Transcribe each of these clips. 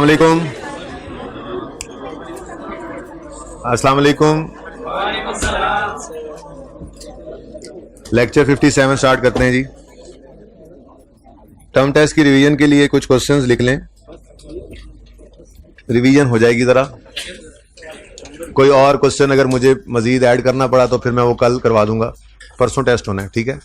वालेकुम। अस्सलाम वालेकुम। लेक्चर 57 स्टार्ट करते हैं जी। टर्म टेस्ट की रिवीजन के लिए कुछ क्वेश्चंस लिख लें, रिवीजन हो जाएगी ज़रा। कोई और क्वेश्चन अगर मुझे मजीद ऐड करना पड़ा तो फिर मैं वो कल करवा दूंगा, परसों टेस्ट होना है, ठीक है।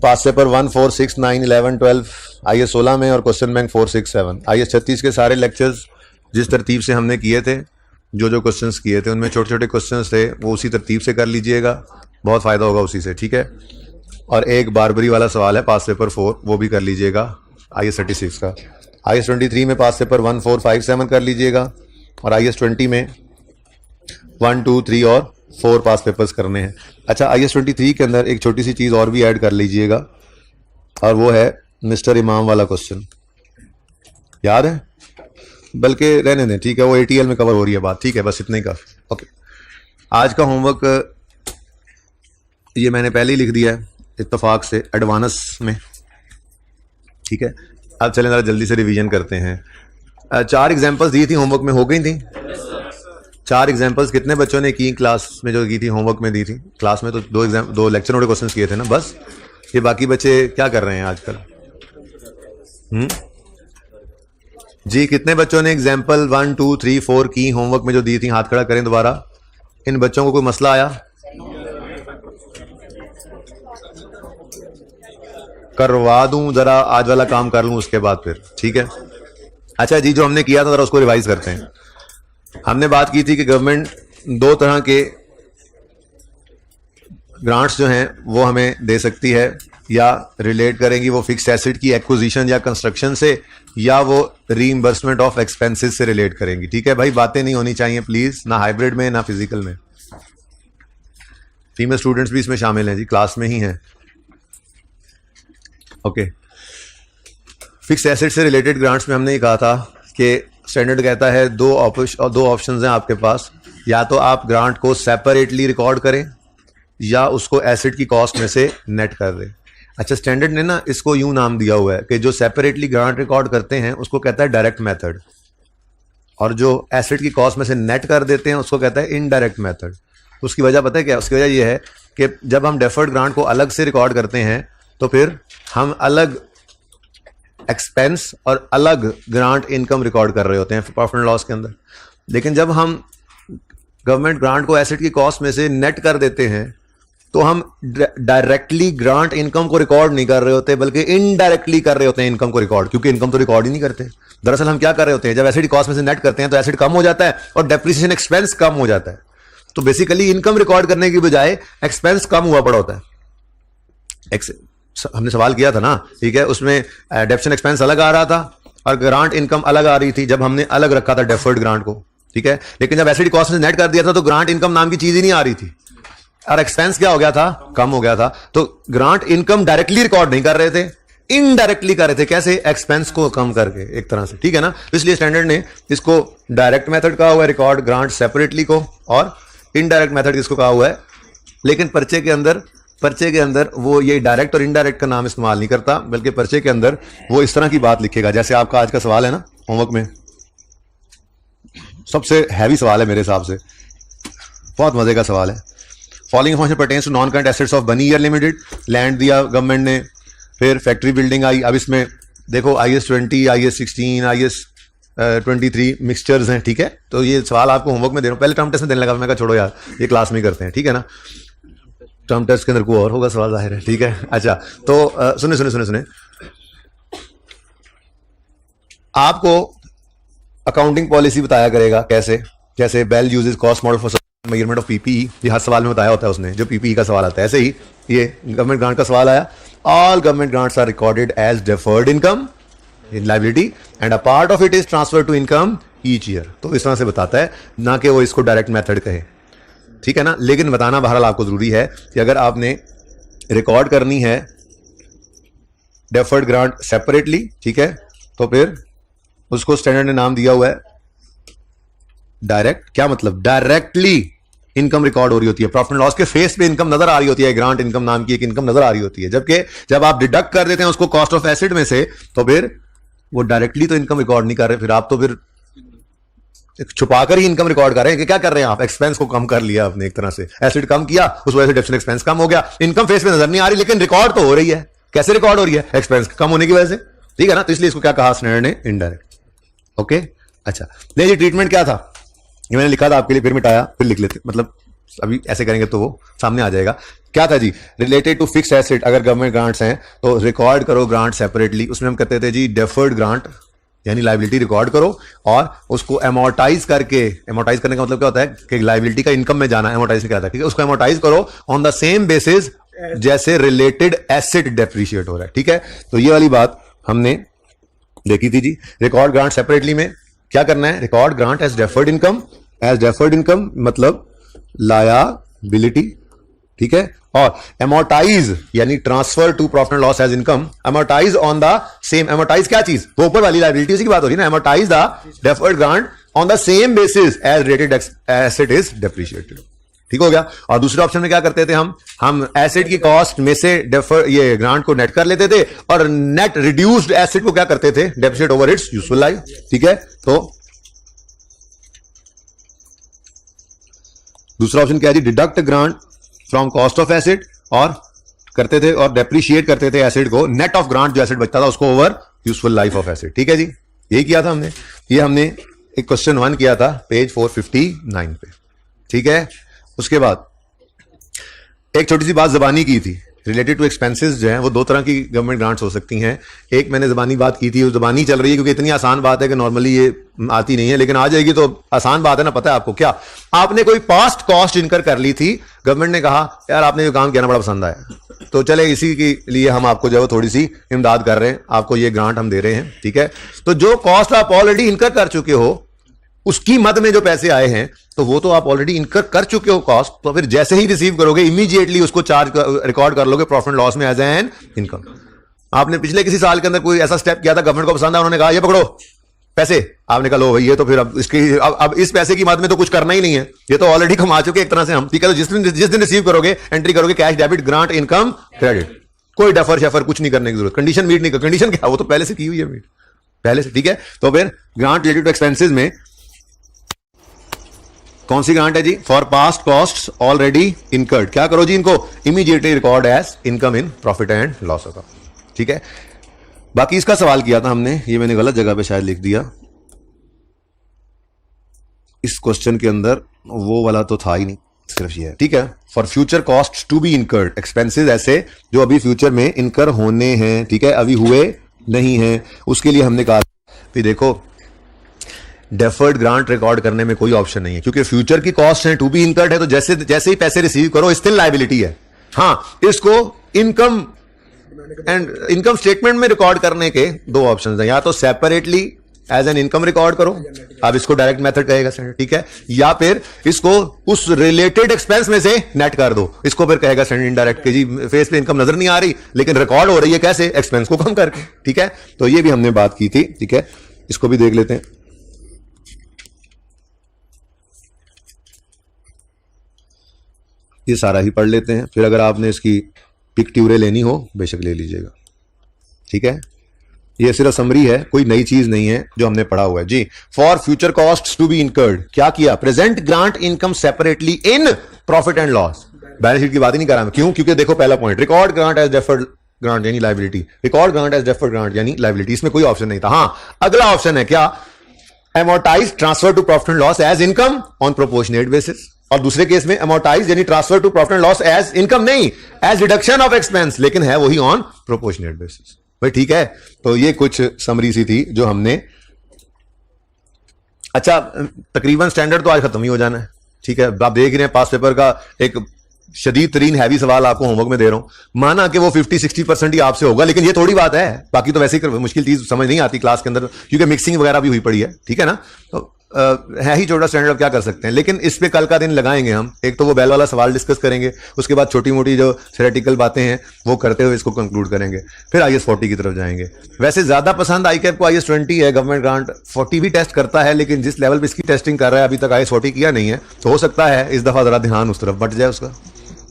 पास पेपर 1, 4, 6, 9, 11, 12 IS 16 में और क्वेश्चन बैंक 4, 6, 7 IS 36 के सारे लेक्चर्स जिस तरतीब से हमने किए थे, जो क्वेश्चंस किए थे उनमें छोटे छोटे क्वेश्चंस थे, वो उसी तरतीब से कर लीजिएगा, बहुत फ़ायदा होगा उसी से, ठीक है। और एक बारबरी वाला सवाल है पास पेपर 4, वो भी कर लीजिएगा IS 36 का। IS 23 में पास पेपर 1, 4, 5, 7 कर लीजिएगा और IS 20 में 1, 2, 3 और 4 पास पेपर्स करने हैं। अच्छा, IS 23 के अंदर एक छोटी सी चीज़ और भी ऐड कर लीजिएगा और वो है मिस्टर इमाम वाला क्वेश्चन। याद है? बल्कि रहने दें, ठीक है, वो ATL में कवर हो रही है बात, ठीक है, बस इतना ही काफ़ी। ओके, आज का होमवर्क ये मैंने पहले ही लिख दिया है इत्तेफाक से एडवांस में, ठीक है। अब चलें ज़रा जल्दी से रिवीजन करते हैं। 4 एग्जाम्पल्स दी थी होमवर्क में, हो गई थी 4 एग्जाम्पल्स। कितने बच्चों ने की क्लास में जो की थी, होमवर्क में दी थी क्लास में? तो 2 लेक्चर नोट क्वेश्चन किए थे ना, बस। ये बाकी बच्चे क्या कर रहे हैं आजकल? जी, कितने बच्चों ने एग्जाम्पल 1, 2, 3, 4 की होमवर्क में जो दी थी? हाथ खड़ा करें दोबारा। इन बच्चों को कोई मसला आया? करवा दूं, जरा आज वाला काम कर लूं उसके बाद फिर, ठीक है। अच्छा जी, जो हमने किया था जरा उसको रिवाइज करते हैं। हमने बात की थी कि गवर्नमेंट 2 तरह के ग्रांट्स जो हैं वो हमें दे सकती है, या रिलेट करेंगी वो फिक्स्ड एसेट की एक्विजिशन या कंस्ट्रक्शन से, या वो रीइंबर्समेंट ऑफ एक्सपेंसेस से रिलेट करेंगी, ठीक है भाई। बातें नहीं होनी चाहिए प्लीज, ना हाइब्रिड में ना फिजिकल में। फीमेल स्टूडेंट्स भी इसमें शामिल हैं जी, क्लास में ही हैं। ओके, फिक्स्ड एसेट से रिलेटेड ग्रांट्स में हमने ये कहा था कि स्टैंडर्ड कहता है दो ऑप्शंस हैं आपके पास, या तो आप ग्रांट को सेपरेटली रिकॉर्ड करें या उसको एसेट की कॉस्ट में से नेट कर दें। अच्छा, स्टैंडर्ड ने ना इसको यूं नाम दिया हुआ है कि जो सेपरेटली ग्रांट रिकॉर्ड करते हैं उसको कहता है डायरेक्ट मेथड, और जो एसेट की कॉस्ट में से नेट कर देते हैं उसको कहता है इनडायरेक्ट मेथड। उसकी वजह पता है क्या? उसकी वजह यह है कि जब हम डेफर्ड ग्रांट को अलग से रिकॉर्ड करते हैं तो फिर हम अलग एक्सपेंस और अलग ग्रांट इनकम रिकॉर्ड कर रहे होते हैं प्रॉफिट एंड लॉस के अंदर। लेकिन जब हम गवर्नमेंट ग्रांट को एसेट की कॉस्ट में से नेट कर देते हैं तो हम डायरेक्टली ग्रांट इनकम को रिकॉर्ड नहीं कर रहे होते, बल्कि इनडायरेक्टली कर रहे होते हैं इनकम को रिकॉर्ड, क्योंकि इनकम तो रिकॉर्ड ही नहीं करते। दरअसल हम क्या कर रहे होते हैं, जब एसेट की कॉस्ट में से नेट करते हैं तो एसेट कम हो जाता है और डेप्रिसिएशन एक्सपेंस कम हो जाता है। तो बेसिकली इनकम रिकॉर्ड करने की बजाय एक्सपेंस कम हुआ पड़ा होता है। हमने सवाल किया था ना, ठीक है, उसमें डेप्रिसिएशन एक्सपेंस अलग आ रहा था और ग्रांट इनकम अलग आ रही थी जब हमने अलग रखा था डेफर्ड ग्रांट को, ठीक है। लेकिन जब एसेट की कॉस्ट में नेट कर दिया था तो ग्रांट इनकम नाम की चीज ही नहीं आ रही थी और एक्सपेंस क्या हो गया था? कम हो गया था। तो ग्रांट इनकम डायरेक्टली रिकॉर्ड नहीं कर रहे थे, इनडायरेक्टली कर रहे थे। कैसे? एक्सपेंस को कम करके, एक तरह से, ठीक है ना। इसलिए स्टैंडर्ड ने इसको डायरेक्ट मेथड कहा हुआ है रिकॉर्ड ग्रांट सेपरेटली को, और इनडायरेक्ट मेथड किसको कहा हुआ है। लेकिन पर्चे के अंदर वो ये डायरेक्ट और इनडायरेक्ट का नाम इस्तेमाल नहीं करता, बल्कि पर्चे के अंदर वो इस तरह की बात लिखेगा। जैसे आपका आज का सवाल है ना होमवर्क में, सबसे हैवी सवाल है मेरे हिसाब से, बहुत मजे का सवाल है। Following function pertains to non current assets of Bunny Year Limited. Land दिया गवर्नमेंट ने, फिर फैक्ट्री बिल्डिंग आई। अब इसमें देखो IS 20, IS 16, IS 23 मिक्सचर्स हैं, ठीक है। तो ये सवाल आपको होमवर्क में दे रहा हूँ, पहले टर्म टेस्ट में देने लगा, मैं कहा छोड़ो यार ये क्लास में करते हैं, ठीक है ना। टर्म टेस्ट के अंदर कोई और होगा सवाल, जाहिर है, ठीक है। अच्छा, तो सुने आपको अकाउंटिंग पॉलिसी बताया करेगा कैसे, जैसे Bell uses cost model for measurement of PPE, ये हर सवाल में बताया होता है उसने, जो PPE का सवाल आता है। ऐसे ही ये गवर्नमेंट ग्रांट का सवाल आया, all government grants are recorded as deferred income in liability and a part of it is transfer to income each year. तो इस तरह से बताता है, ना कि वो इसको डायरेक्ट मेथड कहे, ठीक है ना। लेकिन बताना बहरहाल आपको जरूरी है कि अगर आपने रिकॉर्ड करनी है डेफर्ड ग्रांट सेपरेटली, ठीक है, तो फिर उसको स्टैंडर्ड ने नाम दिया हुआ है डायरेक्ट। क्या मतलब? डायरेक्टली इनकम रिकॉर्ड हो रही होती है, प्रॉफिट एंड लॉस के फेस पे इनकम नजर आ रही होती है, ग्रांट इनकम नाम की एक इनकम नजर आ रही होती है। जबकि जब आप डिडक्ट कर देते हैं उसको कॉस्ट ऑफ एसेट में से, तो फिर वो डायरेक्टली तो इनकम रिकॉर्ड नहीं कर रहे, फिर आप तो फिर छुपाकर ही इनकम रिकॉर्ड कर रहे हैं कि क्या कर रहे हैं आप, एक्सपेंस को कम कर लिया आपने एक तरह से, एसेट कम किया, उस वजह से डेप्ट एक्सपेंस कम हो गया, इनकम फेस पे नजर नहीं आ रही लेकिन रिकॉर्ड तो हो रही है। कैसे रिकॉर्ड हो रही है? एक्सपेंस कम होने की वजह से, ठीक है ना। तो इसलिए इसको क्या कहा स्टैंडर्ड ने? इनडायरेक्ट। ओके, अच्छा ले जी, ट्रीटमेंट क्या था ये मैंने लिखा था आपके लिए, फिर मिटाया, फिर लिख लेते, मतलब अभी ऐसे करेंगे तो वो सामने आ जाएगा। क्या था जी? रिलेटेड टू फिक्स एसेट, अगर गवर्नमेंट ग्रांट्स हैं तो रिकॉर्ड करो ग्रांट सेपरेटली। उसमें हम कहते थे जी डेफर्ड ग्रांट यानी लाइबिलिटी रिकॉर्ड करो और उसको एमोर्टाइज करके, एमोर्टाइज करने का मतलब क्या होता है कि लाइबिलिटी का इनकम में जाना, एमोर्टाइज क्या होता है, ठीक है, उसको एमोर्टाइज करो ऑन द सेम बेसिस जैसे रिलेटेड एसेट डेप्रिशिएट हो रहा है, ठीक है। तो ये वाली बात हमने देखी थी जी। रिकॉर्ड ग्रांट सेपरेटली में क्या करना है? Record grant as deferred income, as deferred income मतलब लायबिलिटी, ठीक है। और एमोर्टाइज यानी transfer to profit and loss as income, amortise on the same, amortise क्या चीज? वो ऊपर वाली लायबिलिटी की बात हो रही है ना। एमोर्टाइज the deferred grant on the same basis age related asset is depreciated, ठीक हो गया। और दूसरे ऑप्शन में क्या करते थे हम एसेट की कॉस्ट में से डेफर ये ग्रांट को नेट कर लेते थे और नेट रिड्यूस्ड एसेट को क्या करते थे? Depreciate over its useful life, ठीक है। तो दूसरा ऑप्शन क्या है जी? Deduct grant from cost of asset और करते थे और डेप्रिशिएट करते थे एसेट को, नेट ऑफ ग्रांट जो एसेट बचता था उसको over useful life of asset, ठीक है जी। यही किया था हमने। ये हमने एक क्वेश्चन 1 किया था पेज 459 पे, ठीक है। उसके बाद एक छोटी सी बात जबानी की थी रिलेटेड टू एक्सपेंसेस जो है वो दो तरह की गवर्नमेंट ग्रांट्स हो सकती हैं। एक मैंने जबानी बात की थी, वो जबानी चल रही है क्योंकि इतनी आसान बात है कि नॉर्मली ये आती नहीं है, लेकिन आ जाएगी तो आसान बात है ना। पता है आपको क्या? आपने कोई पास्ट कॉस्ट इनकर कर ली थी, गवर्नमेंट ने कहा यार आपने जो काम किया ना बड़ा पसंद आया, तो चले इसी के लिए हम आपको जो है थोड़ी सी इमदाद कर रहे हैं, आपको ये ग्रांट हम दे रहे हैं, ठीक है। तो जो कॉस्ट आप ऑलरेडी इनकर कर चुके हो उसकी मद में जो पैसे आए हैं तो वो तो आप ऑलरेडी इनकर कर चुके हो कॉस्ट, तो फिर जैसे ही रिसीव करोगे इमीडिएटली उसको चार्ज रिकॉर्ड कर लोगे प्रॉफिट एंड लॉस में एज एन इनकम। आपने पिछले किसी साल के अंदर कोई ऐसा स्टेप किया था, गवर्नमेंट को पसंद आया, उन्होंने कहा ये पकड़ो पैसे, आपने कहा लो भाई ये तो फिर अब इसकी अब इस पैसे की मद में तो कुछ करना ही नहीं है, ये तो ऑलरेडी कमा चुके एक तरह से हम, ठीक है। तो जिस दिन रिसीव करोगे एंट्री करोगे cash debit grant income credit, कोई डेफर शेफर कुछ नहीं करने की जरूरत, कंडीशन मीट नहीं कर, कंडीशन क्या वो तो पहले से की हुई है मीट पहले से, ठीक है। तो फिर ग्रांट रिलेटेड टू एक्सपेंसेस में कौन सी ग्रांट है जी? For past costs already incurred, क्या करो जी इनको immediately record as income in profit and loss account, ठीक है। बाकी इसका सवाल किया था हमने, ये मैंने गलत जगह पे शायद लिख दिया, इस क्वेश्चन के अंदर वो वाला तो था ही नहीं, सिर्फ ये है, ठीक है। For future cost to be incurred, expenses ऐसे जो अभी फ्यूचर में इनकर होने हैं, ठीक है, अभी हुए नहीं हैं, उसके लिए हमने कहा कि देखो डेफर्ड ग्रांट रिकॉर्ड करने में कोई ऑप्शन नहीं है क्योंकि फ्यूचर की कॉस्ट है, टू बी इनकर्ड है, तो जैसे ही पैसे रिसीव करो स्टिल लायबिलिटी है। हाँ, इसको इनकम एंड इनकम स्टेटमेंट में रिकॉर्ड करने के दो ऑप्शन हैं, या तो separately as an income record करो, अब इसको डायरेक्ट मेथड कहेगा स्टैंडर्ड, ठीक है, या फिर इसको उस रिलेटेड एक्सपेंस में से नेट कर दो, इसको फिर कहेगा स्टैंडर्ड इनडायरेक्ट कि जी फेस पे इनकम नजर नहीं आ रही लेकिन रिकॉर्ड हो रही है, कैसे? एक्सपेंस को कम करके, ठीक है। तो ये भी हमने बात की थी, ठीक है, इसको भी देख लेते हैं। ये सारा ही पढ़ लेते हैं, फिर अगर आपने इसकी पिक्ट्यूरे लेनी हो बेशक ले लीजिएगा, ठीक है। ये सिर्फ समरी है, कोई नई चीज नहीं है जो हमने पढ़ा हुआ है जी। For future costs to be incurred क्या किया? Present grant income separately in profit and loss, balance sheet की बात ही नहीं कर रहा मैं, क्यों? क्योंकि देखो पहला point, record grant as deferred grant यानी liability, record grant as deferred grant यानी लायबिलिटी, इसमें कोई ऑप्शन नहीं था। हाँ, अगला ऑप्शन है क्या? Amortise transfer to profit and loss as income on proportionate basis, और दूसरे केस में एमोर्टाइज यानी transfer to profit and loss as income नहीं, एज डिडक्शन ऑफ एक्सपेंस, लेकिन है वही ऑन प्रोपोर्शनेट बेसिस। भाई ठीक है, तो ये कुछ समरी सी थी जो हमने, अच्छा तकरीबन स्टैंडर्ड तो आज खत्म ही हो जाना है, ठीक है। आप देख रहे हैं पास पेपर का एक शदीद तरीन हैवी सवाल आपको होमवर्क में दे रहा हूं, माना कि वो 50-60% ही आपसे होगा, लेकिन ये थोड़ी बात है, बाकी तो वैसे ही मुश्किल चीज समझ नहीं आती क्लास के अंदर क्योंकि मिक्सिंग वगैरह भी हुई पड़ी है, ठीक है ना। तो है ही छोटा स्टैंडर्ड, क्या कर सकते हैं। लेकिन इस पे कल का दिन लगाएंगे हम। एक तो वो बेल वाला सवाल डिस्कस करेंगे, उसके बाद छोटी मोटी जो थ्योरेटिकल बातें हैं वो करते हुए इसको कंक्लूड करेंगे, फिर IAS 40 की तरफ जाएंगे। वैसे ज्यादा पसंद ICAP को IAS 20 है। गवर्नमेंट ग्रांट 40 भी टेस्ट करता है, लेकिन जिस लेवल पे इसकी टेस्टिंग कर रहा है अभी तक IAS 40 किया नहीं है, तो हो सकता है इस दफा जरा ध्यान उस तरफ बट जाए उसका,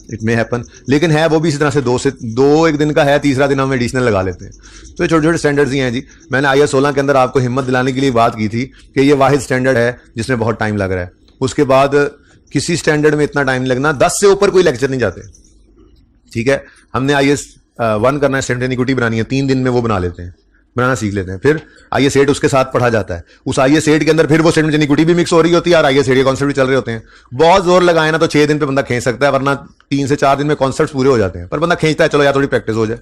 इट मे हैपन। लेकिन है वो भी इसी तरह से दो एक दिन का है, तीसरा दिन हम एडिशनल लगा लेते हैं। तो ये छोटे छोटे स्टैंडर्ड्स ही हैं जी। मैंने IAS 16 के अंदर आपको हिम्मत दिलाने के लिए बात की थी कि ये वाहिद स्टैंडर्ड है जिसमें बहुत टाइम लग रहा है। उसके बाद किसी स्टैंडर्ड में इतना टाइम लगना, 10 से ऊपर कोई लेक्चर नहीं जाते, ठीक है। हमने IAS 1 करना है, स्टैंडर्ड इक्विटी बनानी है, 3 दिन में वो बना लेते हैं, बनाना सीख लेते हैं। फिर IAS 8 उसके साथ पढ़ा जाता है। उस IAS 8 के अंदर फिर वो स्टैंडर्ड इक्विटी भी मिक्स हो रही होती है और IAS 8 के कॉन्सेप्ट भी चल रहे होते हैं। बहुत जोर लगाए ना तो 6 दिन पे बंदा खींच सकता है, वरना 3 से 4 दिन में कॉन्सेप्ट पूरे हो जाते हैं। पर बंदा खींचता है, चलो यार थोड़ी प्रैक्टिस हो जाए।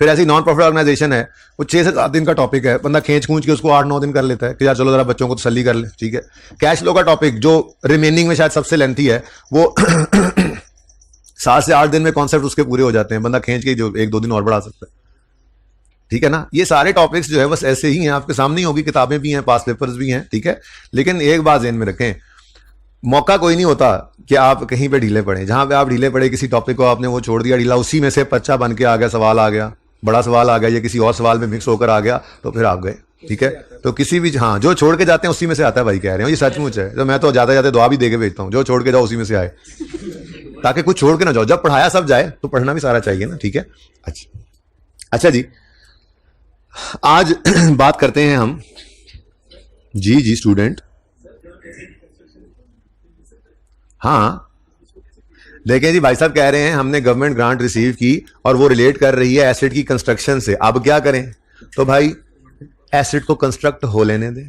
फिर ऐसी नॉन प्रॉफिट ऑर्गेनाइजेशन है, वो 6 से 7 दिन का टॉपिक है, बंदा खींच के उसको 8-9 दिन कर लेता है कि यार चलो जरा बच्चों को तसल्ली कर ले, ठीक है। कैश फ्लो का टॉपिक जो रिमेनिंग में शायद सबसे लेंथी है, वो 7 से 8 दिन में कॉन्सेप्ट उसके पूरे हो जाते हैं, बंदा खींच के जो 1-2 दिन और बढ़ा सकता है, ठीक है ना। ये सारे टॉपिक्स जो है बस ऐसे ही हैं, आपके सामने ही होगी, किताबें भी हैं, पास पेपर्स भी हैं, ठीक है। लेकिन एक बात ज़हन में रखें, मौका कोई नहीं होता कि आप कहीं पे ढीले पड़े। जहां पे आप ढीले पड़े, किसी टॉपिक को आपने वो छोड़ दिया ढीला, उसी में से बच्चा बन के आ गया, सवाल आ गया, बड़ा सवाल आ गया, या किसी और सवाल में मिक्स होकर आ गया, तो फिर आप गए, ठीक है। तो किसी भी, हाँ, जो छोड़ के जाते हैं उसी में से आता है भाई, कह रहे हो, ये सचमुच है। तो मैं तो जाते जाते दुआ भी दे के भेजता हूँ, जो छोड़ के जाओ उसी में से आए, ताकि कुछ छोड़ के ना जाओ। जब पढ़ाया सब जाए तो पढ़ना भी सारा चाहिए ना, ठीक है। अच्छा जी, आज बात करते हैं हम, जी स्टूडेंट, हाँ देखें जी, भाई साहब कह रहे हैं हमने गवर्नमेंट ग्रांट रिसीव की और वो रिलेट कर रही है एसेट की कंस्ट्रक्शन से, अब क्या करें। तो भाई एसेट को कंस्ट्रक्ट हो लेने दें,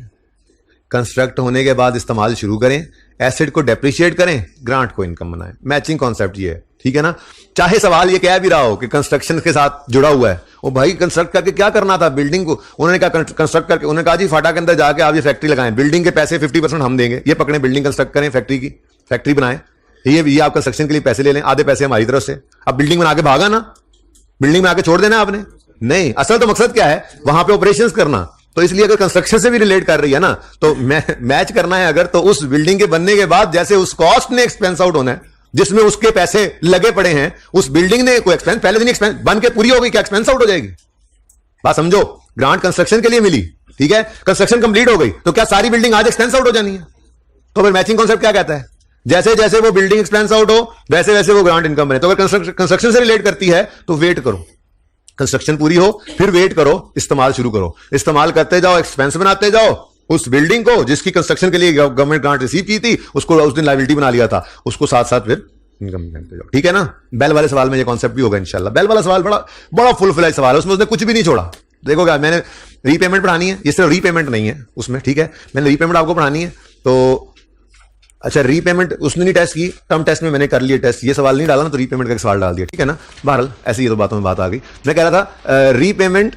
कंस्ट्रक्ट होने के बाद इस्तेमाल शुरू करें, एसेट को डेप्रिशिएट करें, ग्रांट को इनकम बनाएं। मैचिंग कॉन्सेप्ट ये है, ठीक है ना। चाहे सवाल ये कह भी रहा हो कि कंस्ट्रक्शन के साथ जुड़ा हुआ है, वो भाई कंस्ट्रक्ट करके क्या करना था बिल्डिंग को, उन्होंने कहा कंस्ट्रक्ट करके, उन्होंने कहा जी फाटा के अंदर जाके आप ये फैक्ट्री लगाएं, बिल्डिंग के पैसे 50% हम देंगे, ये पकड़े बिल्डिंग कंस्ट्रक्ट करें, फैक्ट्री की फैक्ट्री बनाएं, ये आप कंस्ट्रक्शन के लिए पैसे ले लें, आधे पैसे हमारी तरफ से। अब बिल्डिंग बना के भागा ना, बिल्डिंग में आके छोड़ देना आपने, नहीं। असल तो मकसद क्या है, वहां पे ऑपरेशंस करना। तो इसलिए अगर कंस्ट्रक्शन से भी रिलेट कर रही है ना, तो मैच करना है अगर, तो उस बिल्डिंग के बनने के बाद जैसे उस कॉस्ट ने एक्सपेंस आउट होना है, जिसमें उसके पैसे लगे पड़े हैं, उस बिल्डिंग ने कोई एक्सपेंस पहले दिन एक्सपेंस बन के पूरी हो गई, क्या एक्सपेंस आउट हो जाएगी। बात समझो, ग्रांट कंस्ट्रक्शन के लिए मिली, ठीक है, कंस्ट्रक्शन कंप्लीट हो गई, तो क्या सारी बिल्डिंग आज एक्सपेंस आउट हो जानी है। तो फिर मैचिंग कॉन्सेप्ट क्या कहता है, जैसे जैसे वो बिल्डिंग एक्सपेंस आउट हो वैसे वैसे वो ग्रांट इनकम बने। तो अगर कंस्ट्रक्शन से रिलेट करती है तो वेट करो, कंस्ट्रक्शन पूरी हो, फिर वेट करो, इस्तेमाल शुरू करो, इस्तेमाल करते जाओ, एक्सपेंस बनाते जाओ। उस बिल्डिंग को जिसकी कंस्ट्रक्शन के लिए गवर्नमेंट ग्रांट रिसीव की थी, उसको उस दिन लायबिलिटी बना लिया था, उसको साथ साथ फिर इनकम करते जाओ, ठीक है ना। बेल वाले सवाल में ये कॉन्सेप्ट भी होगा इंशाल्लाह। बेल वाला सवाल बड़ा बड़ा फुल फ्लैज सवाल है, उसमें उसने कुछ भी नहीं छोड़ा। देखो क्या, मैंने रीपेमेंट पढ़ानी है, ये सिर्फ रीपेमेंट नहीं है उसमें, ठीक है, मैंने रीपेमेंट आपको पढ़ानी है। तो अच्छा, रीपेमेंट उसने नहीं टेस्ट की, टर्म टेस्ट में मैंने कर लिया टेस्ट, ये सवाल नहीं डाला ना, तो रीपेमेंट का सवाल डाल दिया, ठीक है ना। बहरहाल ऐसी ही तो बातों में बात आ गई। मैं कह रहा था रीपेमेंट